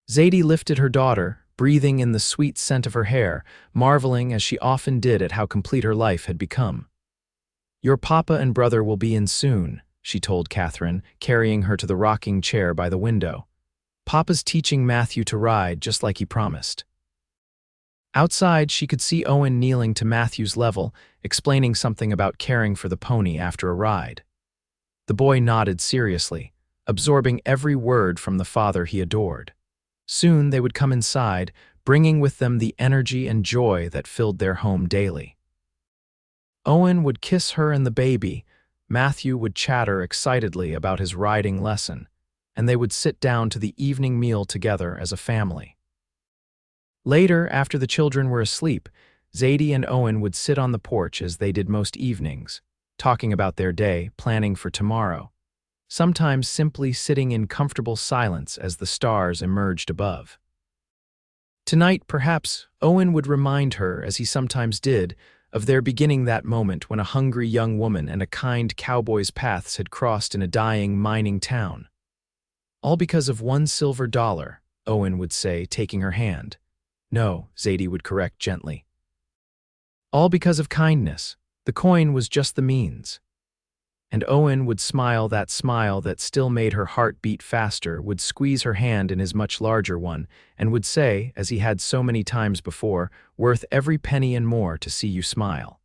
Zadie lifted her daughter, breathing in the sweet scent of her hair, marveling as she often did at how complete her life had become. "Your papa and brother will be in soon," she told Catherine, carrying her to the rocking chair by the window. "Papa's teaching Matthew to ride just like he promised." Outside, she could see Owen kneeling to Matthew's level, explaining something about caring for the pony after a ride. The boy nodded seriously, absorbing every word from the father he adored. Soon they would come inside, bringing with them the energy and joy that filled their home daily. Owen would kiss her and the baby, Matthew would chatter excitedly about his riding lesson, and they would sit down to the evening meal together as a family. Later, after the children were asleep, Zadie and Owen would sit on the porch as they did most evenings, talking about their day, planning for tomorrow, sometimes simply sitting in comfortable silence as the stars emerged above. Tonight, perhaps, Owen would remind her, as he sometimes did, of their beginning that moment when a hungry young woman and a kind cowboy's paths had crossed in a dying mining town. "All because of $1 silver," Owen would say, taking her hand. "No," Zadie would correct gently. "All because of kindness. The coin was just the means." And Owen would smile that smile that still made her heart beat faster, would squeeze her hand in his much larger one, and would say, as he had so many times before, "Worth every penny and more to see you smile."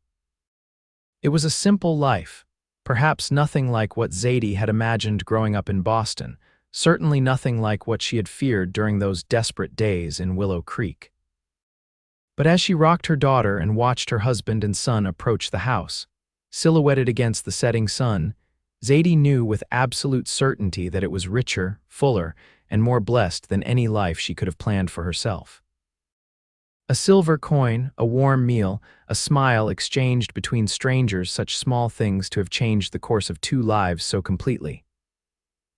It was a simple life, perhaps nothing like what Zadie had imagined growing up in Boston, certainly nothing like what she had feared during those desperate days in Willow Creek. But as she rocked her daughter and watched her husband and son approach the house, silhouetted against the setting sun, Zadie knew with absolute certainty that it was richer, fuller, and more blessed than any life she could have planned for herself. A silver coin, a warm meal, a smile exchanged between strangers, such small things to have changed the course of two lives so completely.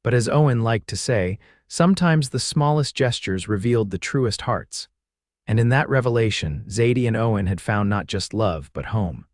But as Owen liked to say, sometimes the smallest gestures revealed the truest hearts. And in that revelation, Zadie and Owen had found not just love, but home.